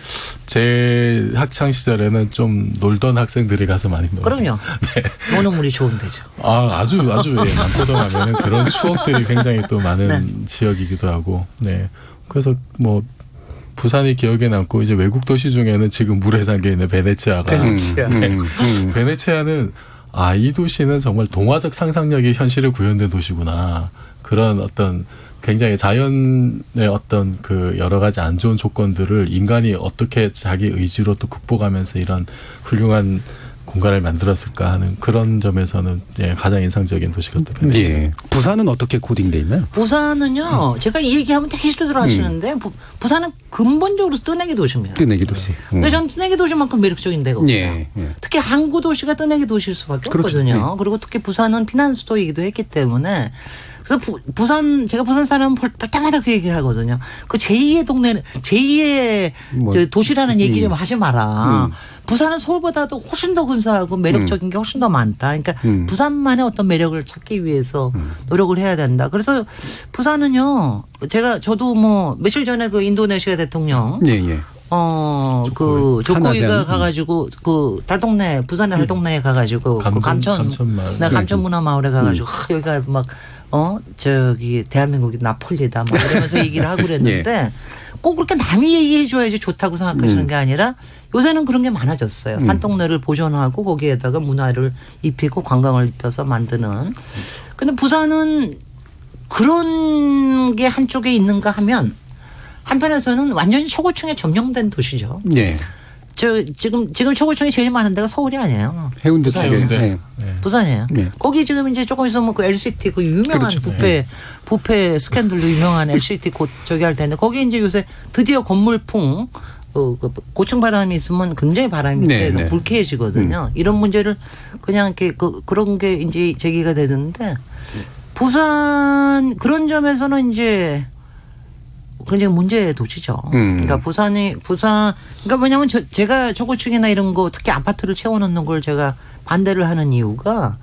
제 학창 시절에는 좀 놀던 학생들이 가서 많이 놀아요. 그럼요. 네. 노는 물이 좋은 데죠. 아주 예, 남포동 하면은 그런 추억들이 굉장히 또 많은 지역이기도 하고. 네. 그래서 뭐 부산이 기억에 남고 이제 외국 도시 중에는 지금 물에 잠겨 있는 베네치아가 베네치아는 이 도시는 정말 동화적 상상력이 현실에 구현된 도시구나. 그런 어떤 굉장히 자연의 어떤 그 여러 가지 안 좋은 조건들을 인간이 어떻게 자기 의지로 또 극복하면서 이런 훌륭한 공간을 만들었을까 하는 그런 점에서는 가장 인상적인 도시가 또 베네치아. 예. 부산은 어떻게 코딩돼 있나요? 부산은요. 제가 이 얘기하면 되게 싫어들 하시는데 부산은 근본적으로 뜨내기 도시입니다. 뜨내기 도시. 근데 저는 뜨내기 도시만큼 매력적인 데가 없어요. 예. 특히 항구 도시가 뜨내기 도시일 수밖에 그렇죠. 없거든요. 예. 그리고 특히 부산은 피난수도이기도 했기 때문에 그래서 부산 제가 부산 사람 볼 때마다 그 얘기를 하거든요. 그 제2의 동네는 제2의 저 도시라는 얘기 좀 하지 마라. 부산은 서울보다도 훨씬 더 근사하고 매력적인 게 훨씬 더 많다. 그러니까 부산만의 어떤 매력을 찾기 위해서 노력을 해야 된다. 그래서 부산은요. 저도 뭐 며칠 전에 그 인도네시아 대통령 그 조코위가 가가지고 그 달동네 부산의 달동네에 가가지고 그 감천 문화마을에 가가지고 여기가 막 저기 대한민국이 나폴리다 막 이러면서 얘기를 하고 그랬는데 꼭 그렇게 남이 얘기해 줘야지 좋다고 생각하시는 게 아니라 요새는 그런 게 많아졌어요. 산동네를 보존하고 거기에다가 문화를 입히고 관광을 입혀서 만드는. 근데 부산은 그런 게 한쪽에 있는가 하면 한편에서는 완전히 초고층에 점령된 도시죠. 네. 지금 초고층이 제일 많은 데가 서울이 아니에요. 해운대 쪽에. 네. 부산이에요. 네. 거기 지금 이제 조금 있으면 그 LCT 그 유명한 그렇죠. 부패 스캔들로 유명한 LCT 곧 저기 할 텐데 거기 이제 요새 드디어 건물풍 고층 바람이 있으면 굉장히 바람이 세서 불쾌해지거든요. 이런 문제를 그냥 이렇게 그런 게 이제 제기가 되는데 부산 그런 점에서는 이제 굉장히 문제의 도시죠. 그러니까 그러니까 뭐냐면 제가 초고층이나 이런 거 특히 아파트를 채워놓는 걸 제가 반대를 하는 이유가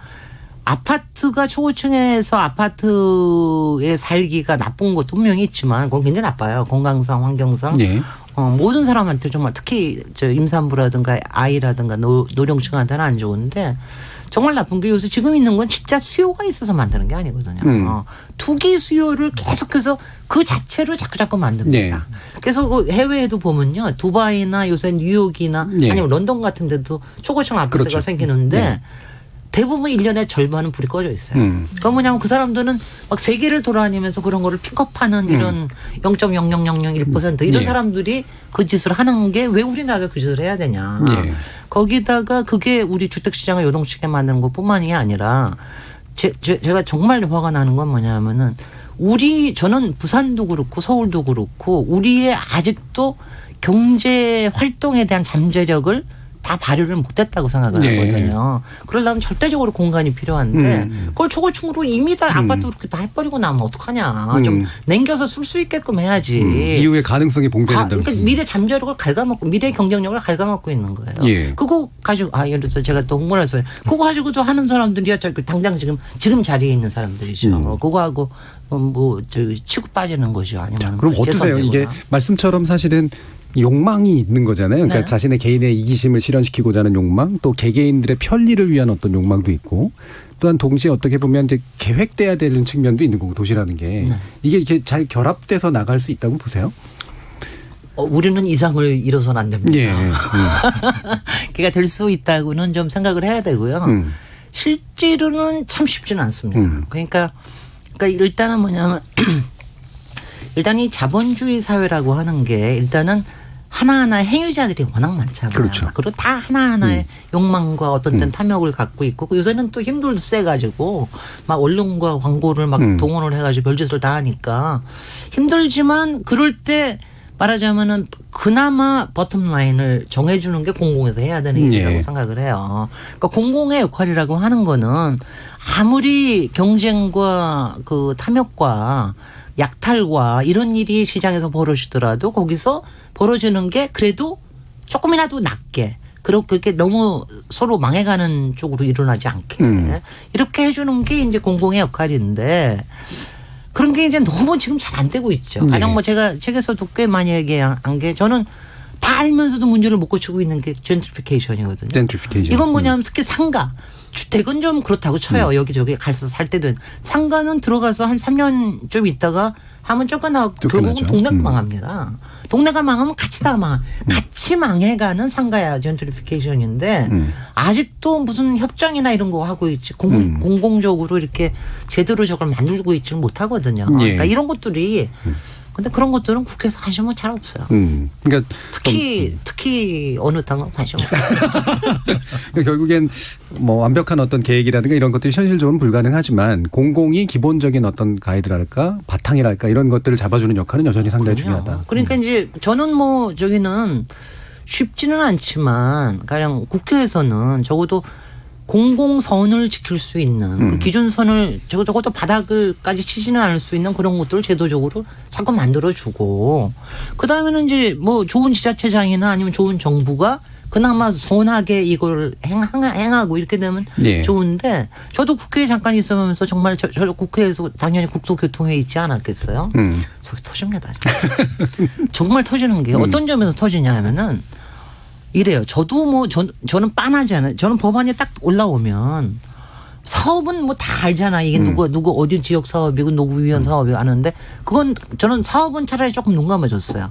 아파트가 초고층에서 아파트에 살기가 나쁜 것도 분명히 있지만 그건 굉장히 나빠요. 건강상 환경상. 모든 사람한테 정말 특히 임산부라든가 아이라든가 노령층한테는 안 좋은데 정말 나쁜 게 요새 지금 있는 건 진짜 수요가 있어서 만드는 게 아니거든요. 투기 수요를 계속해서 그 자체로 자꾸 만듭니다. 그래서 그 해외에도 보면요. 두바이나 요새 뉴욕이나 아니면 런던 같은 데도 초고층 아파트가 그렇죠. 생기는데 대부분 1년에 절반은 불이 꺼져 있어요. 그건 뭐냐면 그 사람들은 막 세계를 돌아다니면서 그런 거를 픽업하는 이런 0.00001% 이런 사람들이 그 짓을 하는 게 왜 우리나라도 그 짓을 해야 되냐. 거기다가 그게 우리 주택시장을 요동치게 만드는 것뿐만이 아니라 제가 정말 화가 나는 건 뭐냐면은 저는 부산도 그렇고 서울도 그렇고 우리의 아직도 경제 활동에 대한 잠재력을 다 발휘를 못했다고 생각을 하거든요. 그러려면 절대적으로 공간이 필요한데 그걸 초고층으로 이미 다 아파트로 그렇게 다 해버리고 나면 어떡하냐. 좀 남겨서 쓸 수 있게끔 해야지. 이후에 가능성이 봉쇄된다. 그러니까 미래 잠재력을 갉아먹고 미래 경쟁력을 갉아먹고 있는 거예요. 그거 가지고 예를 들어서 제가 또 홍보를 해서 그거 가지고 저 하는 사람들이야 당장 지금 자리에 있는 사람들이죠. 그거 하고 치고 빠지는 거죠. 아니면 그럼 어떠세요? 이게 말씀처럼 사실은 욕망이 있는 거잖아요. 그러니까 자신의 개인의 이기심을 실현시키고자 하는 욕망, 또 개개인들의 편리를 위한 어떤 욕망도 있고, 또한 동시에 어떻게 보면 이제 계획돼야 되는 측면도 있는 거고 도시라는 게 이게 잘 결합돼서 나갈 수 있다고 보세요? 우리는 이상을 잃어서는 안 됩니다. 그게 될 수 있다고는 좀 생각을 해야 되고요. 실제로는 참 쉽지는 않습니다. 그러니까 일단은 뭐냐면 일단 이 자본주의 사회라고 하는 게 일단은 하나하나의 행위자들이 워낙 많잖아요. 그렇죠. 그리고 다 하나하나의 욕망과 어떤 때는 탐욕을 갖고 있고 요새는 또 힘도 세가지고 막 언론과 광고를 막 동원을 해가지고 별짓을 다 하니까 힘들지만 그럴 때 말하자면은 그나마 버텀 라인을 정해주는 게 공공에서 해야 되는 일이라고 생각을 해요. 그러니까 공공의 역할이라고 하는 거는 아무리 경쟁과 그 탐욕과 약탈과 이런 일이 시장에서 벌어지더라도 거기서 벌어지는 게 그래도 조금이라도 낮게 그렇게 너무 서로 망해가는 쪽으로 일어나지 않게 이렇게 해주는 게 이제 공공의 역할인데 그런 게 이제 너무 지금 잘 안 되고 있죠. 가령 뭐 제가 책에서도 꽤 많이 얘기한 게 저는 다 알면서도 문제를 못 고치고 있는 게 젠트리피케이션이거든요. 이건 뭐냐면 특히 상가. 주택은 좀 그렇다고 쳐요. 여기저기 가서 살 때도. 상가는 들어가서 한 3년 좀 있다가 하면 쫓겨나고 결국은 동네가 망합니다. 동네가 망하면 같이 다 같이 망해가는 상가야 젠트리피케이션인데 아직도 무슨 협정이나 이런 거 하고 있지 공공적으로 이렇게 제대로 저걸 만들고 있지는 못하거든요. 그러니까 이런 것들이 근데 그런 것들은 국회에서 관심은 잘 없어요. 그러니까 특히 어느 당은 관심 없어요. 그러니까 결국엔 뭐 완벽한 어떤 계획이라든가 이런 것들이 현실적으로는 불가능하지만 공공이 기본적인 어떤 가이드랄까 바탕이랄까 이런 것들을 잡아주는 역할은 여전히 상당히 중요하다. 그러니까 이제 저는 뭐 저기는 쉽지는 않지만 가령 국회에서는 적어도 공공선을 지킬 수 있는 그 기준선을 적어도 바닥을까지 치지는 않을 수 있는 그런 것들을 제도적으로 자꾸 만들어주고 그다음에는 이제 뭐 좋은 지자체장이나 아니면 좋은 정부가 그나마 선하게 이걸 행하고 이렇게 되면 예. 좋은데 저도 국회에 잠깐 있으면서 정말 저 국회에서 당연히 국토교통에 있지 않았겠어요. 속이 터집니다. 정말 터지는 게 어떤 점에서 터지냐 하면은 이래요. 저도 뭐 저는 빤하지 않아요. 저는 법안이 딱 올라오면 사업은 뭐 다 알잖아. 이게 누구 어디 지역 사업이고 누구 위원 사업이고 아는데 그건 저는 사업은 차라리 조금 눈 감아줬어요.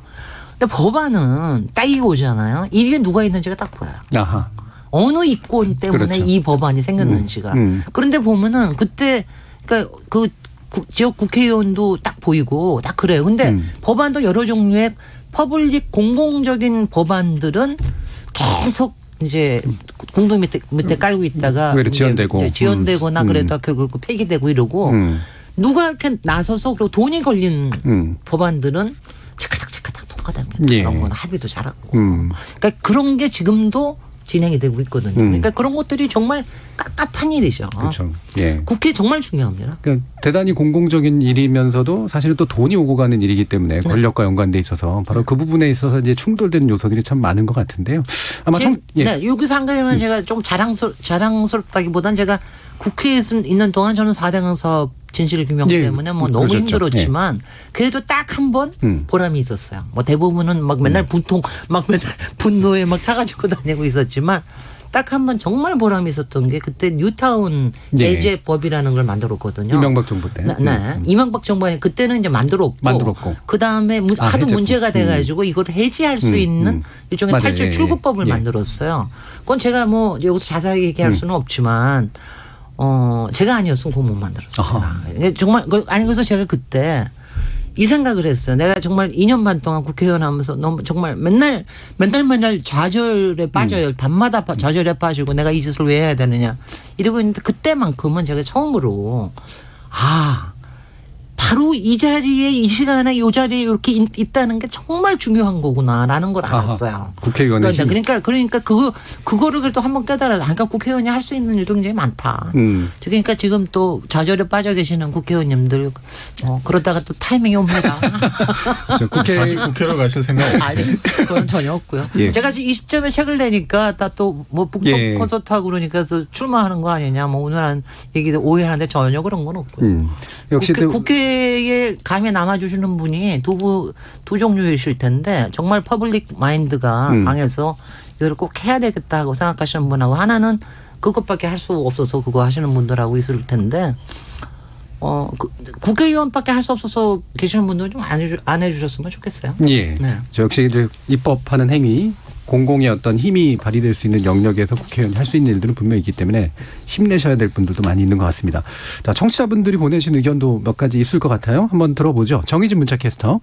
근데 법안은 딱 이거 오잖아요. 이게 누가 있는지가 딱 보여요. 아하. 어느 이권 때문에 그렇죠. 이 법안이 생겼는지가. 그런데 보면은 그때 그러니까 그 지역 국회의원도 딱 보이고 딱 그래요. 근데 법안도 여러 종류의 퍼블릭 공공적인 법안들은 계속 이제 공동 밑에 깔고 있다가 지연되고 지연되거나 그래도 결국 폐기되고 이러고 누가 이렇게 나서서 그리고 돈이 걸린 법안들은 체크닥 통과됩니다. 예. 그런 건 합의도 잘하고. 그러니까 그런 게 지금도 진행이 되고 있거든요. 그러니까 그런 것들이 정말 깝깝한 일이죠. 그렇죠. 예. 국회 정말 중요합니다. 그러니까 대단히 공공적인 일이면서도 사실은 또 돈이 오고 가는 일이기 때문에 권력과 연관돼 있어서 바로 그 부분에 있어서 이제 충돌되는 요소들이 참 많은 것 같은데요. 아마 네, 여기서 한 가지만 제가 좀 자랑스럽다기보단 제가 국회에 있는 동안 저는 4대강 사업 진실 규명 때문에 뭐 너무 그러셨죠. 힘들었지만 그래도 딱 한 번 보람이 있었어요. 뭐 대부분은 막 맨날 맨날 분노에 막 차가지고 다니고 있었지만 딱 한 번 정말 보람이 있었던 게 그때 뉴타운 예제법이라는 걸 만들었거든요. 이명박 정부 때. 네. 이명박 정부에 그때는 이제 만들었고 그다음에 하도 문제가 돼가지고 이걸 해지할 수 있는 일종의 맞아요. 탈출 출구법을 만들었어요. 그건 제가 뭐 여기서 자세하게 얘기할 수는 없지만 제가 아니었으면 그거 못 만들었어요. 정말 아니 그래서 제가 그때 이 생각을 했어요. 내가 정말 2년 반 동안 국회의원 하면서 너무 정말 맨날 좌절에 빠져요. 밤마다 좌절에 빠지고 내가 이 짓을 왜 해야 되느냐 이러고 있는데 그때만큼은 제가 처음으로 바로 이 자리에 이 시간에 이 자리에 이렇게 있다는 게 정말 중요한 거구나라는 걸 알았어요. 국회의원의 힘. 그러니까 그거를 그래도 한번 깨달아요. 그러니까 국회의원이 할 수 있는 일도 굉장히 많다. 그러니까 지금 또 좌절에 빠져 계시는 국회의원님들 그러다가 또 타이밍이 옵니다. 다시 국회로 가실 생각 없어요? 아니 그건 전혀 없고요. 예. 제가 지금 이 시점에 책을 내니까 또 뭐 북토 콘서트하고 그러니까 또 출마하는 거 아니냐 뭐 오늘 한 얘기도 오해하는데 전혀 그런 건 없고요. 역시 국회에 감히 남아주시는 분이 두 종류이실 텐데 정말 퍼블릭 마인드가 강해서 이걸 꼭 해야 되겠다고 생각하시는 분하고 하나는 그것밖에 할 수 없어서 그거 하시는 분들하고 있을 텐데 국회의원밖에 할 수 없어서 계시는 분들은 좀 안 해주셨으면 좋겠어요. 예. 네. 저 역시 이제 입법하는 행위 공공의 어떤 힘이 발휘될 수 있는 영역에서 국회의원이 할 수 있는 일들은 분명히 있기 때문에 힘내셔야 될 분들도 많이 있는 것 같습니다. 자, 청취자분들이 보내신 의견도 몇 가지 있을 것 같아요. 한번 들어보죠. 정의진 문자캐스터.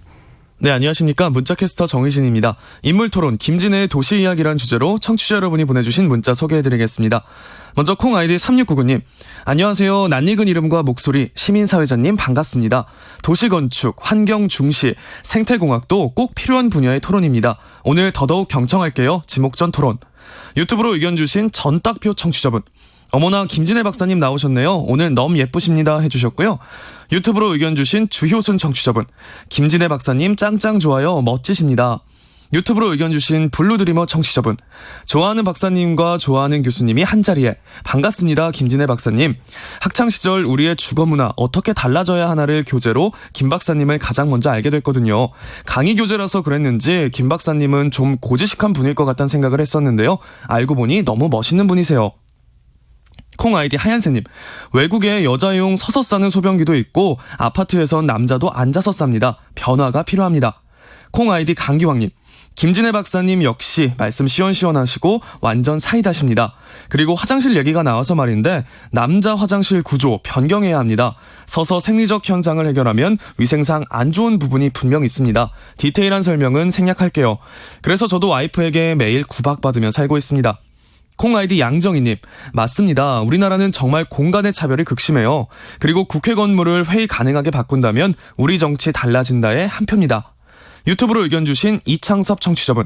네, 안녕하십니까. 문자캐스터 정의진입니다. 인물토론 김진애의 도시이야기란 주제로 청취자 여러분이 보내주신 문자 소개해드리겠습니다. 먼저 콩 아이디 3699님. 안녕하세요. 낯익은 이름과 목소리 시민사회자님 반갑습니다. 도시건축, 환경중시, 생태공학도 꼭 필요한 분야의 토론입니다. 오늘 더더욱 경청할게요. 지목전 토론. 유튜브로 의견 주신 전딱표 청취자분. 어머나 김진애 박사님 나오셨네요. 오늘 너무 예쁘십니다 해주셨고요. 유튜브로 의견 주신 주효순 청취자분. 김진애 박사님 짱짱 좋아요. 멋지십니다. 유튜브로 의견 주신 블루드리머 청취자분. 좋아하는 박사님과 좋아하는 교수님이 한자리에. 반갑습니다. 김진애 박사님. 학창시절 우리의 주거문화 어떻게 달라져야 하나를 교재로 김 박사님을 가장 먼저 알게 됐거든요. 강의 교재라서 그랬는지 김 박사님은 좀 고지식한 분일 것 같다는 생각을 했었는데요. 알고 보니 너무 멋있는 분이세요. 콩 아이디 하얀새님. 외국에 여자용 서서 싸는 소변기도 있고 아파트에선 남자도 앉아서 쌉니다. 변화가 필요합니다. 콩 아이디 강기왕님. 김진애 박사님 역시 말씀 시원시원하시고 완전 사이다십니다. 그리고 화장실 얘기가 나와서 말인데 남자 화장실 구조 변경해야 합니다. 서서 생리적 현상을 해결하면 위생상 안 좋은 부분이 분명 있습니다. 디테일한 설명은 생략할게요. 그래서 저도 와이프에게 매일 구박받으며 살고 있습니다. 콩 아이디 양정희님. 맞습니다. 우리나라는 정말 공간의 차별이 극심해요. 그리고 국회 건물을 회의 가능하게 바꾼다면 우리 정치 달라진다의 한 표입니다. 유튜브로 의견 주신 이창섭 청취자분.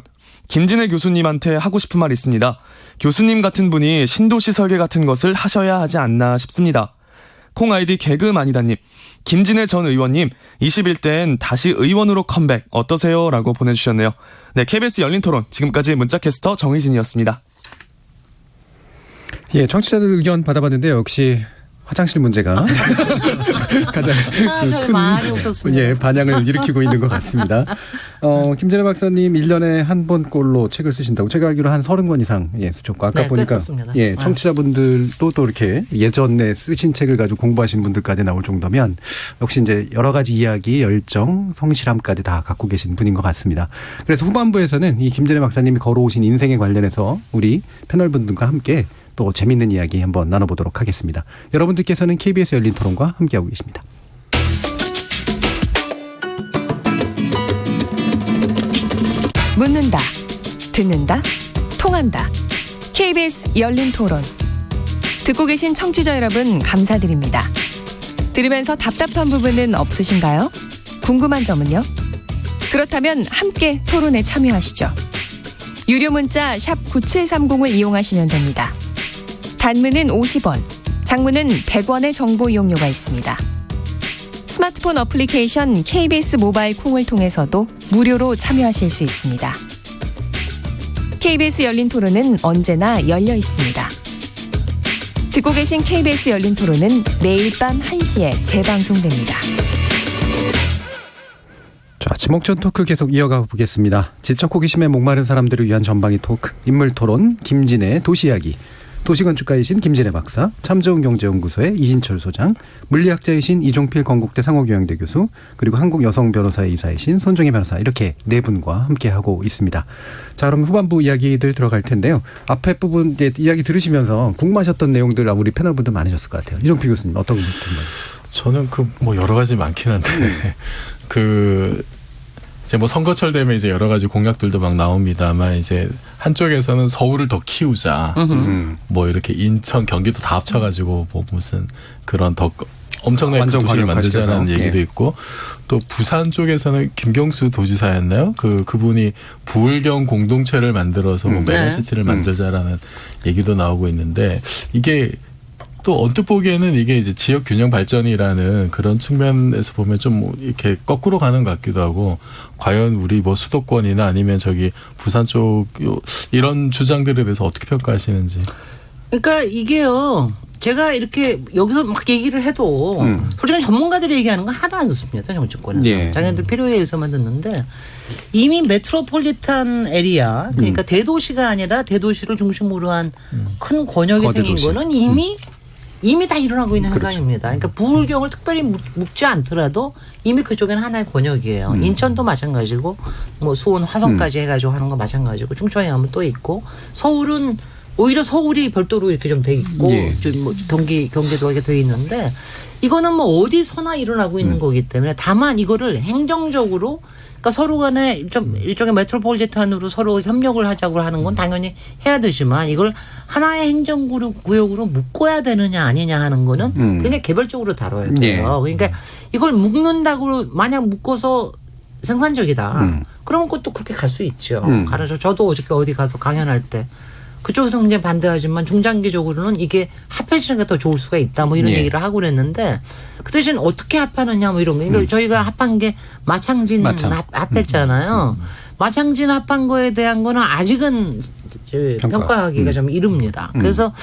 김진애 교수님한테 하고 싶은 말 있습니다. 교수님 같은 분이 신도시 설계 같은 것을 하셔야 하지 않나 싶습니다. 콩 아이디 개그마니다님, 김진애 전 의원님 21대엔 다시 의원으로 컴백 어떠세요? 라고 보내주셨네요. 네, KBS 열린 토론 지금까지 문자캐스터 정희진이었습니다. 예, 청취자들 의견 받아봤는데요. 역시 화장실 문제가 가장 저희 많이 웃었습니다. 예, 반향을 일으키고 있는 것 같습니다. 김진애 박사님 1년에 한 번꼴로 책을 쓰신다고 제가 알기로 한 30권 이상 수쳤고 아까 네, 보니까 꽤 청취자분들도 또 이렇게 예전에 쓰신 책을 가지고 공부하신 분들까지 나올 정도면 역시 이제 여러 가지 이야기, 열정, 성실함까지 다 갖고 계신 분인 것 같습니다. 그래서 후반부에서는 이 김진애 박사님이 걸어오신 인생에 관련해서 우리 패널분들과 함께 또 재밌는 이야기 한번 나눠보도록 하겠습니다. 여러분들께서는 KBS 열린 토론과 함께하고 계십니다. 묻는다, 듣는다, 통한다. KBS 열린 토론. 듣고 계신 청취자 여러분 감사드립니다. 들으면서 답답한 부분은 없으신가요? 궁금한 점은요? 그렇다면 함께 토론에 참여하시죠. 유료 문자 샵 9730을 이용하시면 됩니다. 단문은 50원, 장문은 100원의 정보 이용료가 있습니다. 스마트폰 어플리케이션 KBS 모바일 콩을 통해서도 무료로 참여하실 수 있습니다. KBS 열린 토론은 언제나 열려 있습니다. 듣고 계신 KBS 열린 토론은 매일 밤 1시에 재방송됩니다. 자, 지목전 토크 계속 이어가 보겠습니다. 지적 호기심에 목마른 사람들을 위한 전방위 토크, 인물 토론, 김진애 도시이야기. 도시건축가이신 김진애 박사, 참좋은경제연구소의 이인철 소장, 물리학자이신 이종필 건국대 상호교양대 교수, 그리고 한국여성변호사의 이사이신 손정혜 변호사, 이렇게 네 분과 함께하고 있습니다. 자, 그럼 후반부 이야기들 들어갈 텐데요. 앞에 부분 이야기 들으시면서 궁금하셨던 내용들 우리 패널분들 많으셨을 것 같아요. 이종필 교수님 어떤 거 궁금해요? 저는 여러 가지 많긴 한데 이제 선거철 되면 이제 여러 가지 공약들도 막 나옵니다만 이제 한쪽에서는 서울을 더 키우자. 이렇게 인천, 경기도 다 합쳐가지고 무슨 그런 더 엄청나게 큰 도시를 만들자라는 얘기도 있고 또 부산 쪽에서는 김경수 도지사였나요? 그분이 부울경 공동체를 만들어서 메가시티를 만들자라는 얘기도 나오고 있는데 이게 또 언뜻 보기에는 이게 이제 지역 균형 발전이라는 그런 측면에서 보면 좀 이렇게 거꾸로 가는 것 같기도 하고 과연 우리 수도권이나 아니면 저기 부산 쪽 이런 주장들에 대해서 어떻게 평가하시는지. 그러니까 이게요. 제가 이렇게 여기서 막 얘기를 해도 솔직히 전문가들이 얘기하는 건 하나도 안 듣습니다. 정치권은. 예. 자기네들 필요에 의해서만 듣는데 이미 메트로폴리탄 에리아 그러니까 대도시가 아니라 대도시를 중심으로 한 큰 권역이 생긴 거는 이미 다 일어나고 있는 현상입니다. 그러니까 부울경을 특별히 묻지 않더라도 이미 그쪽에는 하나의 권역이에요. 인천도 마찬가지고 수원 화성까지 해가지고 하는 거 마찬가지고 충청에 가면 또 있고 서울은 오히려 서울이 별도로 이렇게 좀 돼 있고 경기도가 이렇게 돼 있는데 이거는 어디서나 일어나고 있는 거기 때문에 다만 이거를 행정적으로 그러니까 서로 간에 좀 일종의 메트로폴리탄으로 서로 협력을 하자고 하는 건 당연히 해야 되지만 이걸 하나의 행정구역으로 묶어야 되느냐 아니냐 하는 거는 굉장히 개별적으로 다뤄야 돼요. 그러니까 이걸 묶는다고 만약 묶어서 생산적이다. 그러면 그것도 그렇게 갈 수 있죠. 저도 어저께 어디 가서 강연할 때 그쪽에서 굉장히 반대하지만 중장기적으로는 이게 합해지는 게 더 좋을 수가 있다 이런 얘기를 하고 그랬는데 그 대신 어떻게 합하느냐 이런 거. 그러니까 저희가 합한 게 마창진 합했잖아요. 마창진 합한 거에 대한 거는 아직은 평가하기가 좀 이릅니다. 그래서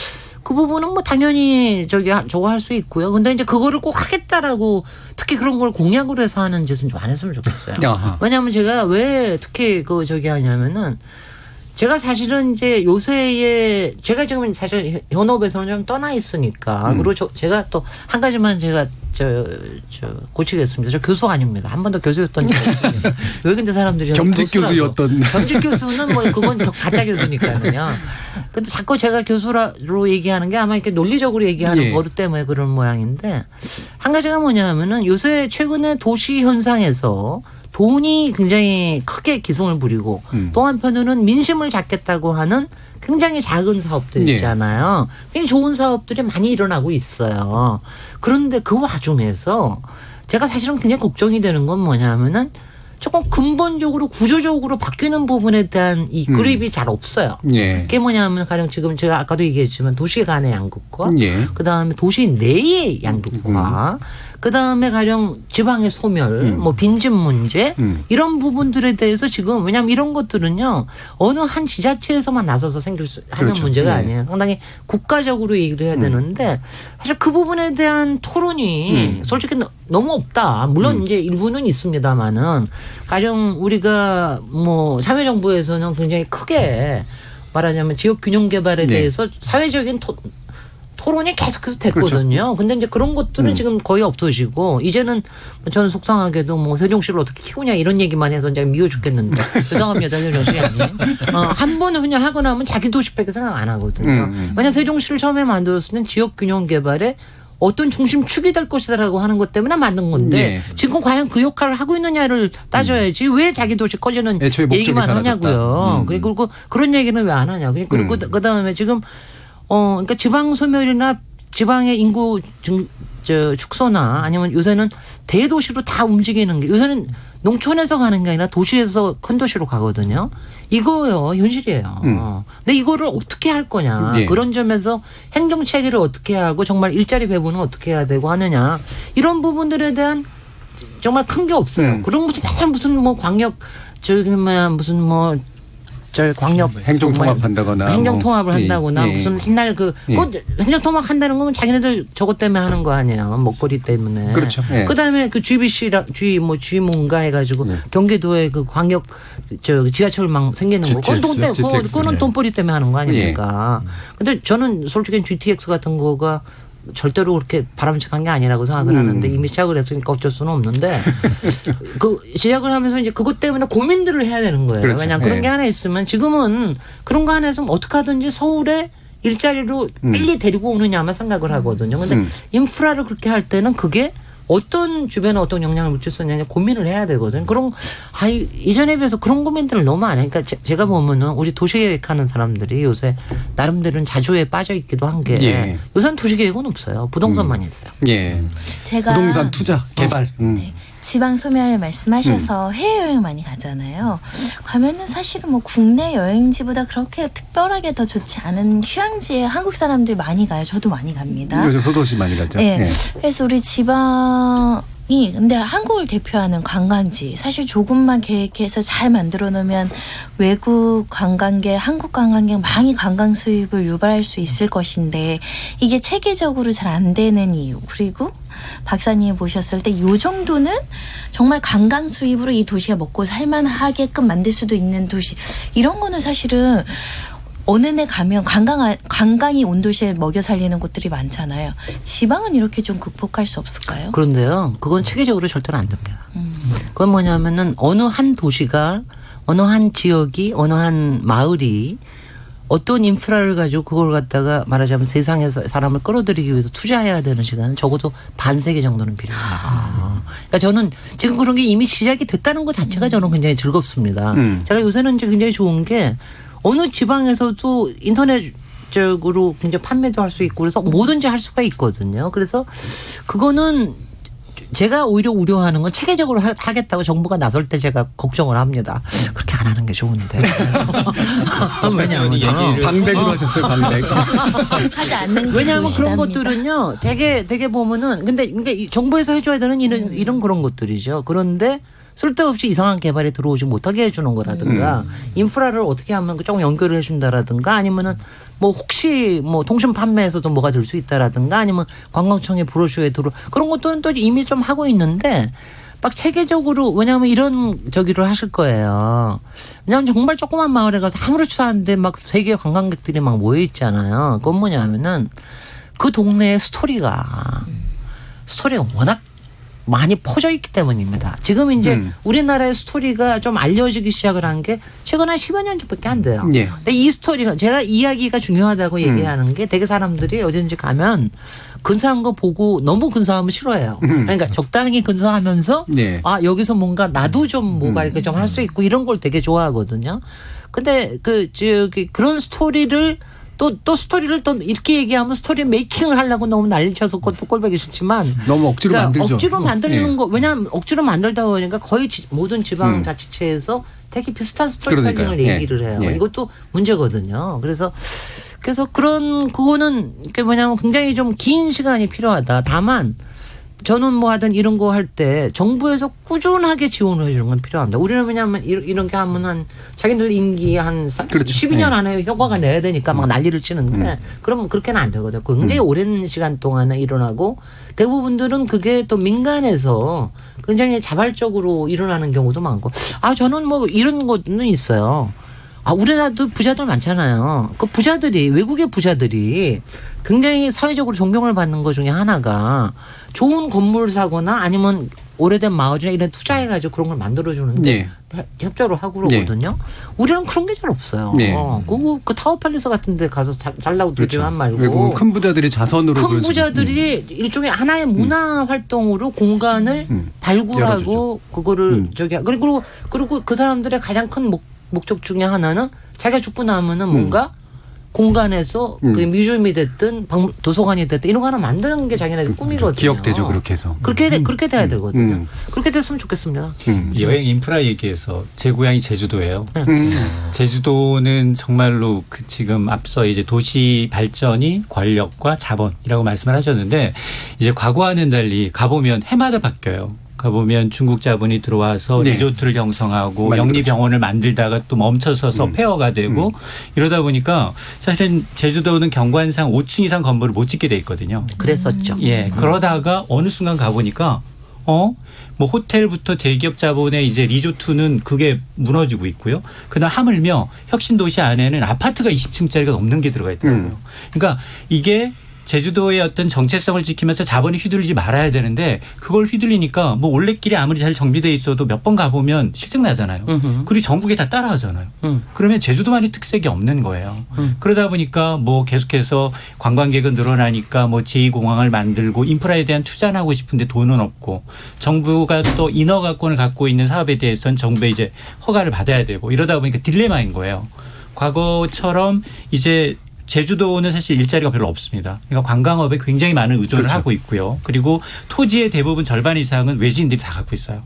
그 부분은 당연히 저거 할 수 있고요. 근데 이제 그거를 꼭 하겠다라고 특히 그런 걸 공약으로 해서 하는 짓은 좀 안 했으면 좋겠어요. 왜냐하면 제가 왜 특히 하냐면은 제가 사실은 이제 요새에 제가 지금 사실 현업에서는 좀 떠나 있으니까 그리고 제가 또 한 가지만 제가 고치겠습니다. 저 교수 아닙니다. 한 번도 교수였던 적이 없습니다. 왜 근데 사람들이 겸직 교수였던 겸직 교수는 그건 가짜 교수니까요. 근데 자꾸 제가 교수로 얘기하는 게 아마 이렇게 논리적으로 얘기하는 버릇 때문에 그런 모양인데 한 가지가 뭐냐면은 요새 최근에 도시 현상에서 돈이 굉장히 크게 기승을 부리고 또 한편으로는 민심을 잡겠다고 하는 굉장히 작은 사업들 있잖아요. 굉장히 좋은 사업들이 많이 일어나고 있어요. 그런데 그 와중에서 제가 사실은 굉장히 걱정이 되는 건 뭐냐면은 조금 근본적으로 구조적으로 바뀌는 부분에 대한 이 그립이 잘 없어요. 예. 그게 뭐냐면 가령 지금 제가 아까도 얘기했지만 도시 간의 양극화, 예. 그다음에 도시 내의 양극화, 그다음에 가령 지방의 소멸, 뭐 빈집 문제 이런 부분들에 대해서 지금 왜냐하면 이런 것들은요 어느 한 지자체에서만 나서서 하는 그렇죠. 문제가 예. 아니에요. 상당히 국가적으로 얘기를 해야 되는데 사실 그 부분에 대한 토론이 솔직히 너무 없다. 물론 이제 일부는 있습니다만은 가령 우리가 뭐 사회정부에서는 굉장히 크게 말하자면 지역 균형 개발에 대해서 사회적인 토론이 계속해서 됐거든요. 그렇죠. 근데 이제 그런 것들은 지금 거의 없어지고 이제는 저는 속상하게도 뭐 세종시를 어떻게 키우냐 이런 얘기만 해서 이제 미워 죽겠는데 죄송합니다 세종시 아니. 한 번 그냥 하고 나면 자기 도시밖에 생각 안 하거든요. 왜냐하면 세종시를 처음에 만들었을 때는 지역 균형 개발에 어떤 중심축이 될 것이다라고 하는 것 때문에 만든 건데 지금 과연 그 역할을 하고 있느냐를 따져야지 왜 자기 도시 커지는 얘기만 하냐고요. 그리고 그런 얘기는 왜 안 하냐고요. 그리고 그다음에 지금 그러니까 지방 소멸이나 지방의 인구 축소나 아니면 요새는 대도시로 다 움직이는 게 요새는 농촌에서 가는 게 아니라 도시에서 큰 도시로 가거든요. 이거요 현실이에요. 근데 이거를 어떻게 할 거냐 그런 점에서 행정 체계를 어떻게 하고 정말 일자리 배분은 어떻게 해야 되고 하느냐 이런 부분들에 대한 정말 큰 게 없어요. 그런 것도 맨날 무슨 뭐 광역 무슨 뭐 광역 행정 통합한다거나 행정 통합을 한다거나 무슨 옛날 행정 통합 한다는 거면 자기네들 저것 때문에 하는 거 아니에요. 먹거리 때문에. 그렇죠. 그다음에 그 GBC라 G 뭔가 해가지고 경기도에 그 광역 지하철망 생기는 거. 그거는 돈벌이 때문에 하는 거 아닙니까? 근데 저는 솔직히 GTX 같은 거가 절대로 그렇게 바람직한 게 아니라고 생각을 하는데 이미 시작을 했으니까 어쩔 수는 없는데 그 시작을 하면서 이제 그것 때문에 고민들을 해야 되는 거예요. 그렇죠. 왜냐하면 그런 게 하나 있으면 지금은 그런 거 하나 있으면 어떻게 하든지 서울에 일자리로 빨리 데리고 오느냐만 생각을 하거든요. 근데 인프라를 그렇게 할 때는 그게 어떤 주변에 어떤 영향을 미칠 수 있느냐 고민을 해야 되거든요. 그런 이전에 비해서 그런 고민들을 너무 안 하니까 제가 보면은 우리 도시계획하는 사람들이 요새 나름대로는 자주에 빠져 있기도 한 게 요새는 도시계획은 없어요. 부동산만 있어요. 제가 부동산 투자 개발. 지방 소멸을 말씀하셔서 해외여행 많이 가잖아요. 가면은 사실은 뭐 국내 여행지보다 그렇게 특별하게 더 좋지 않은 휴양지에 한국 사람들 많이 가요. 저도 많이 갑니다. 요즘 소도시 많이 가죠. 네. 그래서 우리 지방이 근데 한국을 대표하는 관광지 사실 조금만 계획해서 잘 만들어 놓으면 외국 관광객, 한국 관광객 많이 관광 수입을 유발할 수 있을 것인데 이게 체계적으로 잘 안 되는 이유 그리고 박사님이 보셨을 때 이 정도는 정말 관광 수입으로 이 도시가 먹고 살만하게끔 만들 수도 있는 도시 이런 거는 사실은 어느 데 가면 관광이 온 도시에 먹여 살리는 곳들이 많잖아요. 지방은 이렇게 좀 극복할 수 없을까요? 그런데요. 그건 체계적으로 절대로 안 됩니다. 그건 뭐냐면은 어느 한 도시가 어느 한 지역이 어느 한 마을이 어떤 인프라를 가지고 그걸 갖다가 말하자면 세상에서 사람을 끌어들이기 위해서 투자해야 되는 시간은 적어도 반세기 정도는 필요합니다. 그러니까 저는 지금 그런 게 이미 시작이 됐다는 것 자체가 저는 굉장히 즐겁습니다. 제가 요새는 이제 굉장히 좋은 게 어느 지방에서도 인터넷적으로 굉장히 판매도 할 수 있고 그래서 뭐든지 할 수가 있거든요. 그래서 그거는 제가 오히려 우려하는 건 체계적으로 하겠다고 정부가 나설 때 제가 걱정을 합니다. 그렇게 안 하는 게 좋은데. 왜냐하면 방백으로 하셨어요. 방백. 하지 않는 게 왜냐하면 그런 좋으시답니다. 것들은요. 되게 보면은 근데 정부에서 해줘야 되는 이런 그런 것들이죠. 그런데 쓸데없이 이상한 개발에 들어오지 못하게 해주는 거라든가 인프라를 어떻게 하면 조금 연결을 해준다라든가 아니면은 뭐 혹시 뭐 통신 판매에서도 뭐가 될 수 있다라든가 아니면 관광청의 브로셔에 그런 것들은 또 이미 좀 하고 있는데 막 체계적으로 왜냐하면 이런 저기를 하실 거예요. 왜냐하면 정말 조그만 마을에 가서 아무렇지도 않은데 막 세계 관광객들이 막 모여 있잖아요. 그건 뭐냐면은 그 동네의 스토리가 워낙 많이 퍼져 있기 때문입니다. 지금 이제 우리나라의 스토리가 좀 알려지기 시작을 한 게 최근 한 10여 년 전밖에 안 돼요. 근데 이 스토리가 제가 이야기가 중요하다고 얘기하는 게 되게 사람들이 어딘지 가면 근사한 거 보고 너무 근사하면 싫어해요. 그러니까 적당히 근사하면서 아 여기서 뭔가 나도 좀 뭐가 이렇게 좀 할 수 있고 이런 걸 되게 좋아하거든요. 근데 그런 스토리를 또 스토리를 또 이렇게 얘기하면 스토리 메이킹을 하려고 너무 난리쳐서 그것도 꼴보기 싫지만 너무 억지로 그러니까 만들죠. 억지로 만드는 예. 거 왜냐하면 억지로 만들다 보니까 거의 모든 지방자치체에서 되게 비슷한 스토리텔링을 얘기를 해요. 예. 이것도 문제거든요. 그래서 그런 그거는 이게 뭐냐면 굉장히 좀 긴 시간이 필요하다. 다만 저는 뭐 하든 이런 거 할 때 정부에서 꾸준하게 지원을 해주는 건 필요합니다. 우리는 왜냐하면 이런 게 하면 한 자기들 임기 한 그렇죠. 12년 안에 효과가 내야 되니까 막 난리를 치는데 그러면 그렇게는 안 되거든요. 굉장히 오랜 시간 동안에 일어나고 대부분들은 그게 또 민간에서 굉장히 자발적으로 일어나는 경우도 많고 저는 뭐 이런 것은 있어요. 우리나라도 부자들 많잖아요. 그 부자들이 외국의 부자들이 굉장히 사회적으로 존경을 받는 것 중에 하나가 좋은 건물 사거나 아니면 오래된 마을이나 이런 투자해가지고 그런 걸 만들어주는데 협조를 하고 그러거든요. 우리는 그런 게 잘 없어요. 그 타워팰리스 같은 데 가서 잘나고 들지만 말고. 외국은 큰 부자들이 자선으로. 큰 부자들이 일종의 하나의 문화 활동으로 공간을 발굴하고 그거를 그리고 그 사람들의 가장 큰 목적 중에 하나는 자기가 죽고 나면은 뭔가 공간에서 그 뮤지엄이 됐든 도서관이 됐든 이런 거 하나 만드는 게 자기네들 꿈이거든요. 기억되죠. 그렇게 해서. 그렇게 돼야 되거든요. 그렇게 됐으면 좋겠습니다. 여행 인프라 얘기해서 제 고향이 제주도예요. 제주도는 정말로 지금 앞서 이제 도시 발전이 권력과 자본이라고 말씀을 하셨는데 이제 과거와는 달리 가보면 해마다 바뀌어요. 가보면 중국 자본이 들어와서 리조트를 형성하고 영리병원을 만들다가 또 멈춰서서 폐허가 되고 이러다 보니까 사실은 제주도는 경관상 5층 이상 건물을 못 짓게 돼 있거든요. 그랬었죠. 예. 그러다가 어느 순간 가보니까 뭐 호텔부터 대기업 자본의 이제 리조트는 그게 무너지고 있고요. 그다음 하물며 혁신도시 안에는 아파트가 20층짜리가 넘는 게 들어가 있더라고요. 그러니까 이게 제주도의 어떤 정체성을 지키면서 자본이 휘둘리지 말아야 되는데 그걸 휘둘리니까 뭐 올레길이 아무리 잘 정비돼 있어도 몇 번 가보면 실증 나잖아요. 그리고 전국에 다 따라하잖아요. 그러면 제주도만의 특색이 없는 거예요. 그러다 보니까 뭐 계속해서 관광객은 늘어나니까 뭐 제2공항을 만들고 인프라에 대한 투자는 하고 싶은데 돈은 없고 정부가 또 인허가권을 갖고 있는 사업에 대해서는 정부의 이제 허가를 받아야 되고 이러다 보니까 딜레마인 거예요. 과거처럼 이제 제주도는 사실 일자리가 별로 없습니다. 그러니까 관광업에 굉장히 많은 의존을 하고 있고요. 그리고 토지의 대부분 절반 이상은 외지인들이 다 갖고 있어요.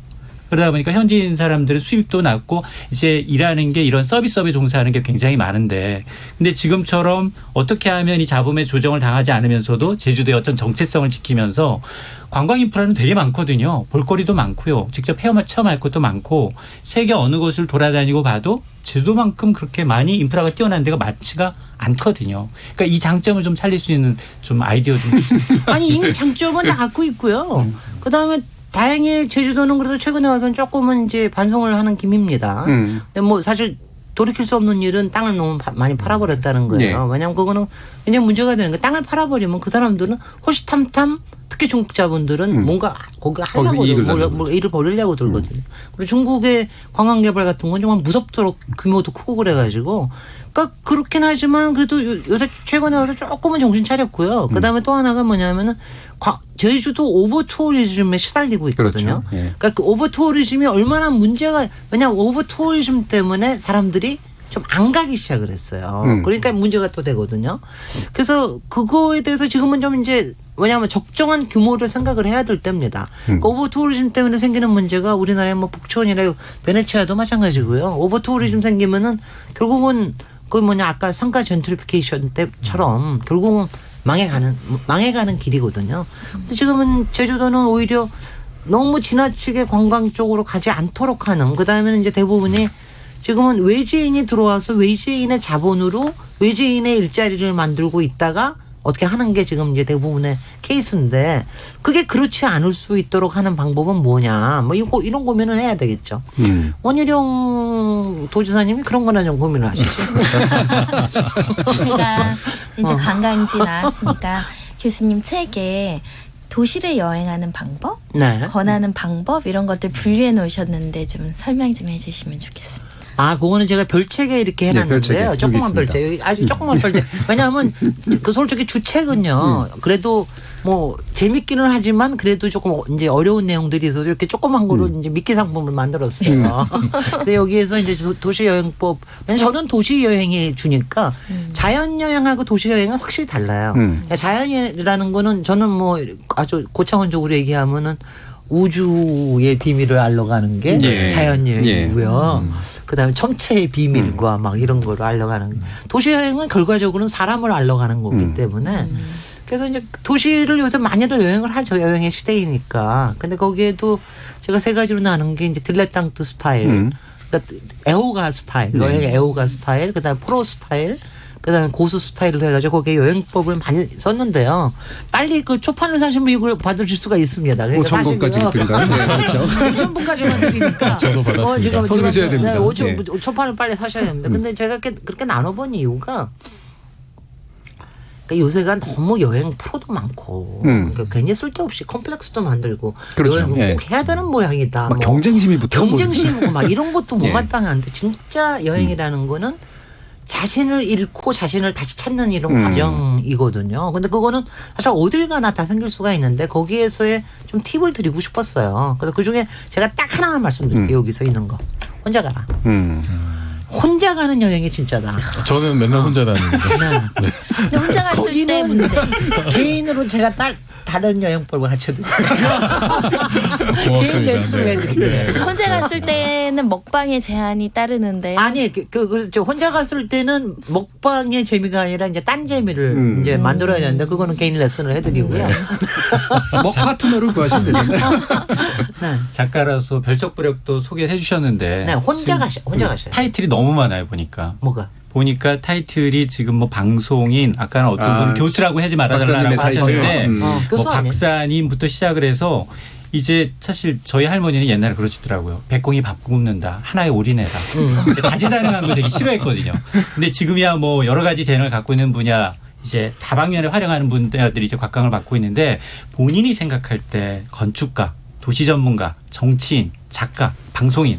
그러다 보니까 현지인 사람들은 수입도 낮고 이제 일하는 게 이런 서비스업에 종사하는 게 굉장히 많은데 근데 지금처럼 어떻게 하면 이 잡음의 조정을 당하지 않으면서도 제주도의 어떤 정체성을 지키면서 관광 인프라는 되게 많거든요. 볼거리도 많고요. 직접 체험할 것도 많고 세계 어느 곳을 돌아다니고 봐도 제주도만큼 그렇게 많이 인프라가 뛰어난 데가 많지가 않거든요. 그러니까 이 장점을 좀 살릴 수 있는 좀 아이디어 좀 주세요. 아니 이미 장점은 다 갖고 있고요. 그다음에 다행히 제주도는 그래도 최근에 와서는 조금은 이제 반성을 하는 김입니다. 근데 뭐 사실 돌이킬 수 없는 일은 땅을 너무 많이 팔아버렸다는 거예요. 왜냐하면 그거는 굉장히 문제가 되는 거. 땅을 팔아버리면 그 사람들은 호시탐탐 특히 중국 자본들은 뭔가 거기 하려고 일을 벌이려고 들거든요. 그리고 중국의 관광개발 같은 건 정말 무섭도록 규모도 크고 그래가지고 그러니까 그렇긴 하지만 그래도 요새 최근에 와서 조금은 정신 차렸고요. 그다음에 또 하나가 뭐냐면은 제주도 오버 투어리즘에 시달리고 있거든요. 그렇죠. 예. 그러니까 그 오버 투어리즘이 얼마나 문제가 왜냐하면 오버 투어리즘 때문에 사람들이 좀 안 가기 시작을 했어요. 그러니까 문제가 또 되거든요. 그래서 그거에 대해서 지금은 좀 이제 왜냐하면 적정한 규모를 생각을 해야 될 때입니다. 그러니까 오버 투어리즘 때문에 생기는 문제가 우리나라의 뭐 북촌이나 베네치아도 마찬가지고요. 오버 투어리즘 생기면은 결국은 그 아까 상가 젠트리피케이션 때처럼 결국은 망해가는 길이거든요. 근데 지금은 제주도는 오히려 너무 지나치게 관광 쪽으로 가지 않도록 하는 그다음에는 이제 대부분이 지금은 외지인이 들어와서 외지인의 자본으로 외지인의 일자리를 만들고 있다가 어떻게 하는 게 지금 이제 대부분의 케이스인데 그게 그렇지 않을 수 있도록 하는 방법은 뭐냐 뭐 이런 고민을 해야 되겠죠. 원희룡 도지사님이 그런 거나 좀 고민을 하시죠. 제가 이제 관광지 나왔으니까 교수님 책에 도시를 여행하는 방법, 권하는 방법 이런 것들 분류해 놓으셨는데 좀 설명 좀 해주시면 좋겠습니다. 그거는 제가 별책에 이렇게 해놨는데요. 별책에. 조그만 별책. 여기 아주 조그만 별책. 왜냐하면 그 솔직히 주책은요. 그래도 뭐 재밌기는 하지만 그래도 조금 이제 어려운 내용들이 있어서 이렇게 조그만 거로 이제 미끼 상품을 만들었어요. 근데 여기에서 이제 도시 여행법. 저는 도시 여행이 주니까 자연 여행하고 도시 여행은 확실히 달라요. 자연이라는 거는 저는 뭐 아주 고차원적으로 얘기하면은 우주의 비밀을 알러 가는 게 자연여행이고요. 그다음에 천체의 비밀과 막 이런 거를 알러 가는. 도시여행은 결과적으로는 사람을 알러 가는 거기 때문에 그래서 이제 도시를 요새 많이들 여행을 하죠. 여행의 시대이니까. 근데 거기에도 제가 세 가지로 나눈 게 이제 딜레탕트 스타일, 그러니까 애호가 스타일, 여행의 애호가 스타일, 그다음에 프로 스타일. 그다음에 고수 스타일로 해가지고 거기에 여행법을 많이 썼는데요. 빨리 그 초판을 사시면 이걸 받으실 수가 있습니다. 5,000번까지 드린다. 네, 그렇죠. 5,000번까지만 드리니까. 저도 받았습니다. 손을 져야 됩니다. 5초판을 빨리 사셔야 됩니다. 근데 제가 그렇게 나눠본 이유가 그러니까 요새가 너무 여행 프로도 많고 그러니까 괜히 쓸데없이 컴플렉스도 만들고 그렇죠. 여행을 꼭 해야 되는 모양이다. 막 경쟁심이 붙어. 경쟁심이고 막 이런 것도 못마땅한데 진짜 여행이라는 거는 자신을 잃고 자신을 다시 찾는 이런 과정이거든요. 근데 그거는 사실 어딜 가나 다 생길 수가 있는데 거기에서의 좀 팁을 드리고 싶었어요. 그래서 그중에 제가 딱 하나만 말씀드릴게요. 여기서 있는 거. 혼자 가라. 혼자 가는 여행이 진짜다. 저는 맨날 혼자 다닙니다. 근데 혼자 갔을 때 문제. 개인으로 제가 다른 여행법을 가르쳐드릴게요. 고맙습니다. 혼자 갔을 때는 먹방의 제한이 따르는데. 아니, 그렇죠. 혼자 갔을 때는 먹방의 재미가 아니라 이제 딴 재미를 이제 만들어야 되는데 그거는 개인 레슨을 해드리고요. 먹 파트너를 구하시면 되죠. 작가라서 별적부력도 소개를 해주셨는데. 네, 혼자 가셔야. 타이틀이 너무 많아요 보니까. 뭐가? 보니까 타이틀이 지금 뭐 방송인 아까는 어떤 분 교수라고 하지 말아달라고 하셨는데 뭐 박사님부터 시작을 해서 이제 사실 저희 할머니는 옛날에 그러시더라고요. 백공이 밥 굶는다. 하나에 올인해라. 다재다능한 거 되게 싫어했거든요. 근데 지금이야 뭐 여러 가지 재능을 갖고 있는 분야 이제 다방면에 활용하는 분들이 이제 곽강을 받고 있는데 본인이 생각할 때 건축가, 도시 전문가, 정치인, 작가, 방송인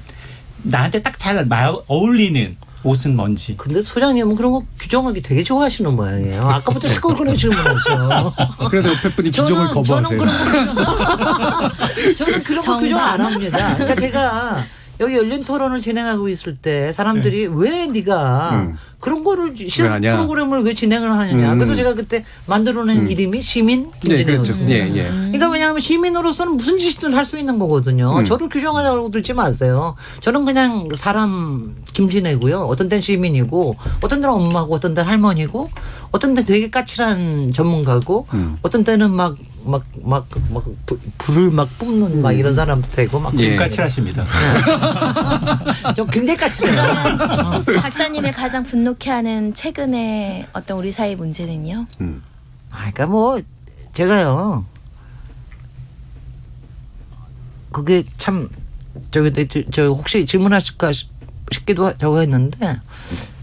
나한테 딱 잘 어울리는 옷은 뭔지. 근데 소장님은 그런 거 규정하기 되게 좋아하시는 모양이에요. 아까부터 자꾸 그런 질문하셔. 그래도 옆에 분이 규정을 거부하세요. 저는 그런 거 규정 안 합니다. 그러니까 제가 여기 열린 토론을 진행하고 있을 때 사람들이 왜 네가 그런 거를 시사 프로그램을 왜 진행을 하느냐. 그래서 제가 그때 만들어낸 이름이 시민 김진애였습니다. 그러니까 왜냐하면 시민으로서는 무슨 짓이든 할 수 있는 거거든요. 저를 규정하려고 들지 마세요. 저는 그냥 사람 김진애고요. 어떤 때는 시민이고 어떤 때는 엄마고 어떤 때는 할머니고 어떤 때는 되게 까칠한 전문가고 어떤 때는 막 불을 막 뿜는 막 이런 사람도 되고 막 지금 까칠하십니다. 저 굉장히 까칠해요. 박사님의 가장 분노케하는 최근의 어떤 우리 사회 문제는요? 그러니까 뭐 제가요. 그게 참 저 혹시 질문하실까 싶기도 저거 했는데.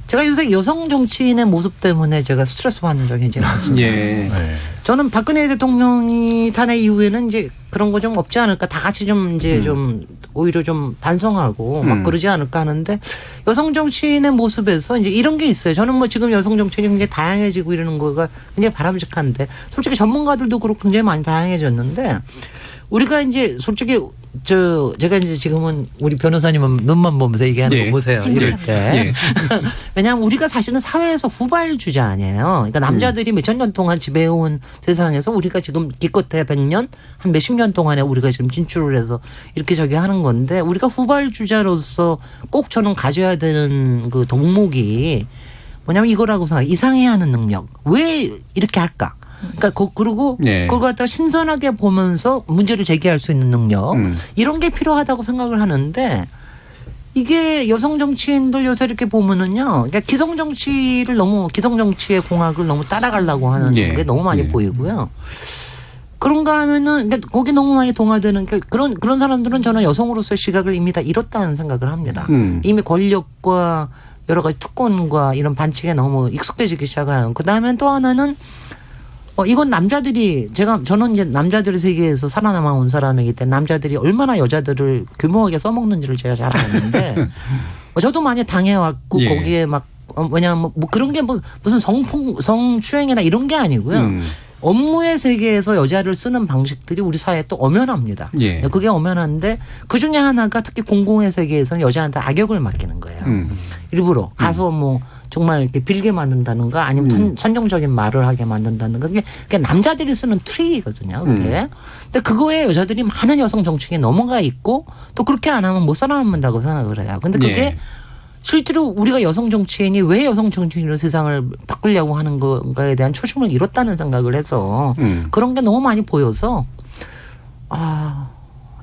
제가 요새 여성 정치인의 모습 때문에 제가 스트레스 받는 적이 이제 많습니다. 저는 박근혜 대통령이 탄핵 이후에는 이제 그런 거 좀 없지 않을까. 다 같이 좀 이제 좀 오히려 좀 반성하고 막 그러지 않을까 하는데 여성 정치인의 모습에서 이제 이런 게 있어요. 저는 뭐 지금 여성 정치인이 굉장히 다양해지고 이러는 거가 굉장히 바람직한데 솔직히 전문가들도 그렇고 굉장히 많이 다양해졌는데 우리가 이제 솔직히 제가 이제 지금은 우리 변호사님은 눈만 보면서 얘기하는 거 보세요. 이럴 때. 왜냐하면 우리가 사실은 사회에서 후발주자 아니에요. 그러니까 남자들이 몇천 년 동안 지배해온 세상에서 우리가 지금 기껏해 100년 한 몇십 년 동안에 우리가 지금 진출을 해서 이렇게 저기 하는 건데 우리가 후발주자로서 꼭 저는 가져야 되는 그 덕목이 뭐냐면 이거라고 생각해요. 이상해하는 능력. 왜 이렇게 할까? 그러니까 그리고 그걸 갖다가 신선하게 보면서 문제를 제기할 수 있는 능력 이런 게 필요하다고 생각을 하는데 이게 여성 정치인들 요새 이렇게 보면은요, 그러니까 기성 정치의 공학을 너무 따라가려고 하는 게 너무 많이 보이고요. 그런가 하면은 그러니까 거기 너무 많이 동화되는 그런 사람들은 저는 여성으로서의 시각을 이미 다 잃었다는 생각을 합니다. 이미 권력과 여러 가지 특권과 이런 반칙에 너무 익숙해지기 시작하는. 그 다음에 또 하나는 이건 남자들이 저는 이제 남자들의 세계에서 살아남아 온 사람이기 때문에 남자들이 얼마나 여자들을 교묘하게 써먹는지를 제가 잘 아는데 저도 많이 당해왔고 예. 거기에 막 뭐냐면 뭐 그런 게 뭐 무슨 성추행이나 이런 게 아니고요. 업무의 세계에서 여자를 쓰는 방식들이 우리 사회에 또 엄연합니다. 예. 그게 엄연한데 그 중에 하나가 특히 공공의 세계에서는 여자한테 악역을 맡기는 거예요. 일부러 가서 뭐 정말 이렇게 빌게 만든다는가 아니면 선정적인 말을 하게 만든다는가 그게 남자들이 쓰는 트릭이거든요. 그게. 근데 그거에 여자들이 많은 여성 정치에 넘어가 있고 또 그렇게 안 하면 못 살아남는다고 생각을 해요. 근데 그게 예. 실제로 우리가 여성 정치인이 왜 여성 정치인으로 세상을 바꾸려고 하는 건가에 대한 초심을 잃었다는 생각을 해서 그런 게 너무 많이 보여서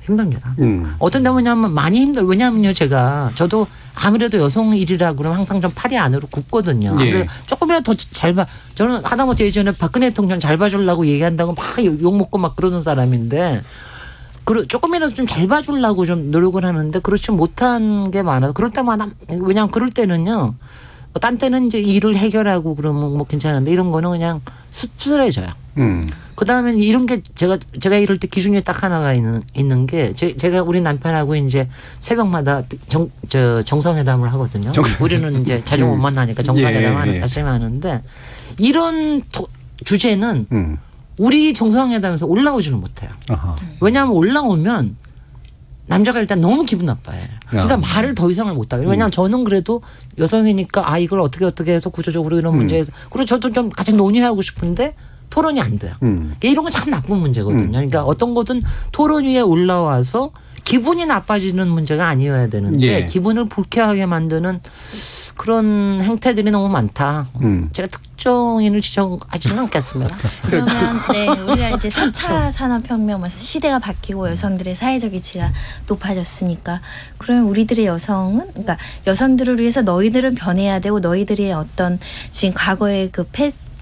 힘듭니다. 어떤 데 뭐냐면 많이 왜냐하면요 저도 아무래도 여성 일이라 그러면 항상 좀 팔이 안으로 굽거든요. 예. 조금이라도 더 잘 저는 하다못해 예전에 박근혜 대통령 잘 봐주려고 얘기한다고 막 욕먹고 막 그러는 사람인데 조금이라도 좀 잘 봐주려고 좀 노력을 하는데 그렇지 못한 게 많아서 그럴 때마다 왜냐하면 그럴 때는요. 딴 때는 이제 일을 해결하고 그러면 뭐 괜찮은데 이런 거는 그냥 씁쓸해져요. 그다음에 이런 게 제가 이럴 때 기준이 딱 하나가 있는 게 제가 우리 남편하고 이제 새벽마다 정상회담을 하거든요. 우리는 이제 자주 못 만나니까 정상회담을 다시 하는데 이런 주제는 우리 정상회담에서 올라오지는 못해요. 왜냐하면 올라오면 남자가 일단 너무 기분 나빠요. 그러니까 말을 더 이상을 못 하고. 왜냐하면 저는 그래도 여성이니까 이걸 어떻게 해서 구조적으로 이런 문제에서 그리고 저도 좀 같이 논의하고 싶은데 토론이 안 돼요. 이런 건 참 나쁜 문제거든요. 그러니까 어떤 것은 토론 위에 올라와서 기분이 나빠지는 문제가 아니어야 되는데 기분을 불쾌하게 만드는 그런 행태들이 너무 많다. 제가 특정인을 지정하지는 않겠습니다. 그러면 우리가 이제 4차 산업혁명 시대가 바뀌고 여성들의 사회적 위치가 높아졌으니까 그러면 우리들의 여성은 그러니까 여성들을 위해서 너희들은 변해야 되고 너희들의 어떤 지금 과거의 그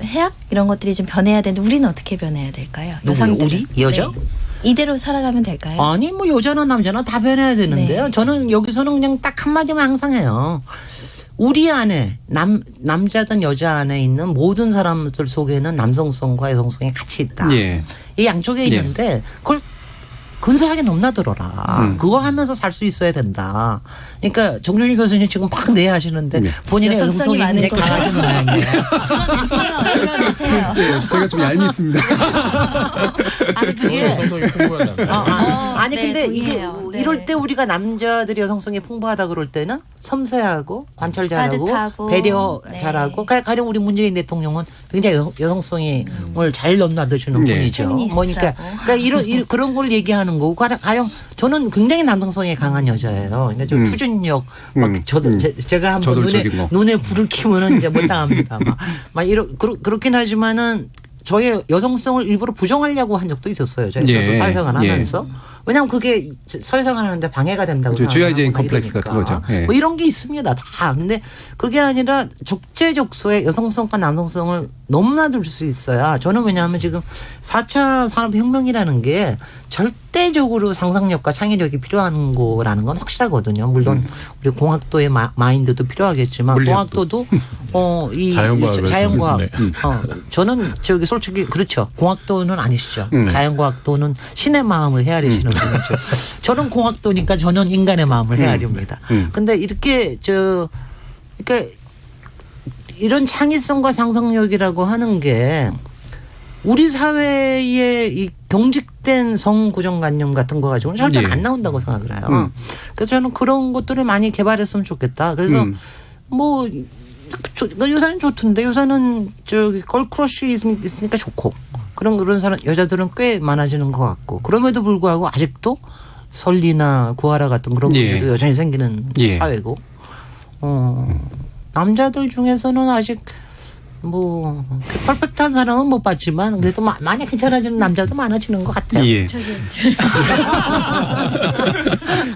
해악 이런 것들이 좀 변해야 되는데 우리는 어떻게 변해야 될까요? 여성들 우리 여자? 이대로 살아가면 될까요? 아니 뭐 여자나 남자나 다 변해야 되는데요. 저는 여기서는 그냥 딱 한마디만 항상 해요. 우리 안에 남자든 여자 안에 있는 모든 사람들 속에는 남성성과 여성성이 같이 있다. 이 양쪽에 있는데 그걸 근사하게 넘나들어라. 그거 하면서 살 수 있어야 된다. 그러니까 정준희 교수님 지금 막 내하시는데 본인의 여성성이 굉장히 강하신 모양이에요. 드러내세요. 제가 좀 얄밉습니다. 아니 그게 여성성이 풍부하다. 아니 근데 이게 이럴 때 우리가 남자들이 여성성이 풍부하다 그럴 때는 섬세하고 관찰 잘하고 따뜻하고, 배려 잘하고 가령 우리 문재인 대통령은 굉장히 여성성을 잘 넘나드시는 분이죠. 뭐니까 그러니까 그런 걸 얘기하는 거고 가령 저는 굉장히 남성성이 강한 여자예요. 그러니까 좀 추진력 막 저도 제가 한번 눈에 불을 켜면은 이제 못 당합니다. 막 그렇긴 하지만은 저의 여성성을 일부러 부정하려고 한 적도 있었어요. 저도 사회생활 하면서. 왜냐하면 그게 사회생활 하는데 방해가 된다고 생각하고. GI적인 컴플렉스 같은 거죠. 뭐 이런 게 있습니다. 다. 근데 그게 아니라 적재적소에 여성성과 남성성을 넘나들 수 있어야 저는 왜냐하면 지금 4차 산업혁명이라는 게 절대적으로 상상력과 창의력이 필요한 거라는 건 확실하거든요. 물론 우리 공학도의 마인드도 필요하겠지만 공학도도 이 자연과학 저는 솔직히 그렇죠. 공학도는 아니시죠. 자연과학도는 신의 마음을 헤아리시는 분이죠. 저는 공학도니까 저는 인간의 마음을 헤아립니다. 근데 이렇게 그러니까 이런 창의성과 상상력이라고 하는 게 우리 사회의 이 경직된 성 고정관념 같은 거 가지고는 절대 안 나온다고 생각을 해요. 그래서 저는 그런 것들을 많이 개발했으면 좋겠다. 그래서 뭐 요새는 좋던데 요새는 걸크러쉬 있으니까 좋고 그런 사람 여자들은 꽤 많아지는 것 같고 그럼에도 불구하고 아직도 설리나 구하라 같은 그런 문제도 여전히 생기는 사회고 남자들 중에서는 아직 뭐 퍼펙트한 사람은 못 봤지만 그래도 많이 괜찮아지는 남자도 많아지는 것 같아요.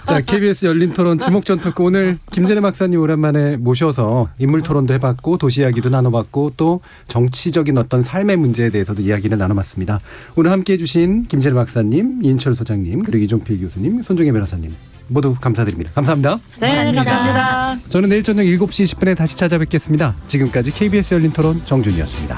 자, KBS 열린 토론 지목전 토크 오늘 김진애 박사님 오랜만에 모셔서 인물 토론도 해봤고 도시 이야기도 나눠봤고 또 정치적인 어떤 삶의 문제에 대해서도 이야기를 나눠봤습니다. 오늘 함께해 주신 김진애 박사님, 이인철 소장님 그리고 이종필 교수님, 손종혜 변호사님 모두 감사드립니다. 감사합니다. 네, 감사합니다. 저는 내일 저녁 7시 20분에 다시 찾아뵙겠습니다. 지금까지 KBS 열린 토론 정준이었습니다.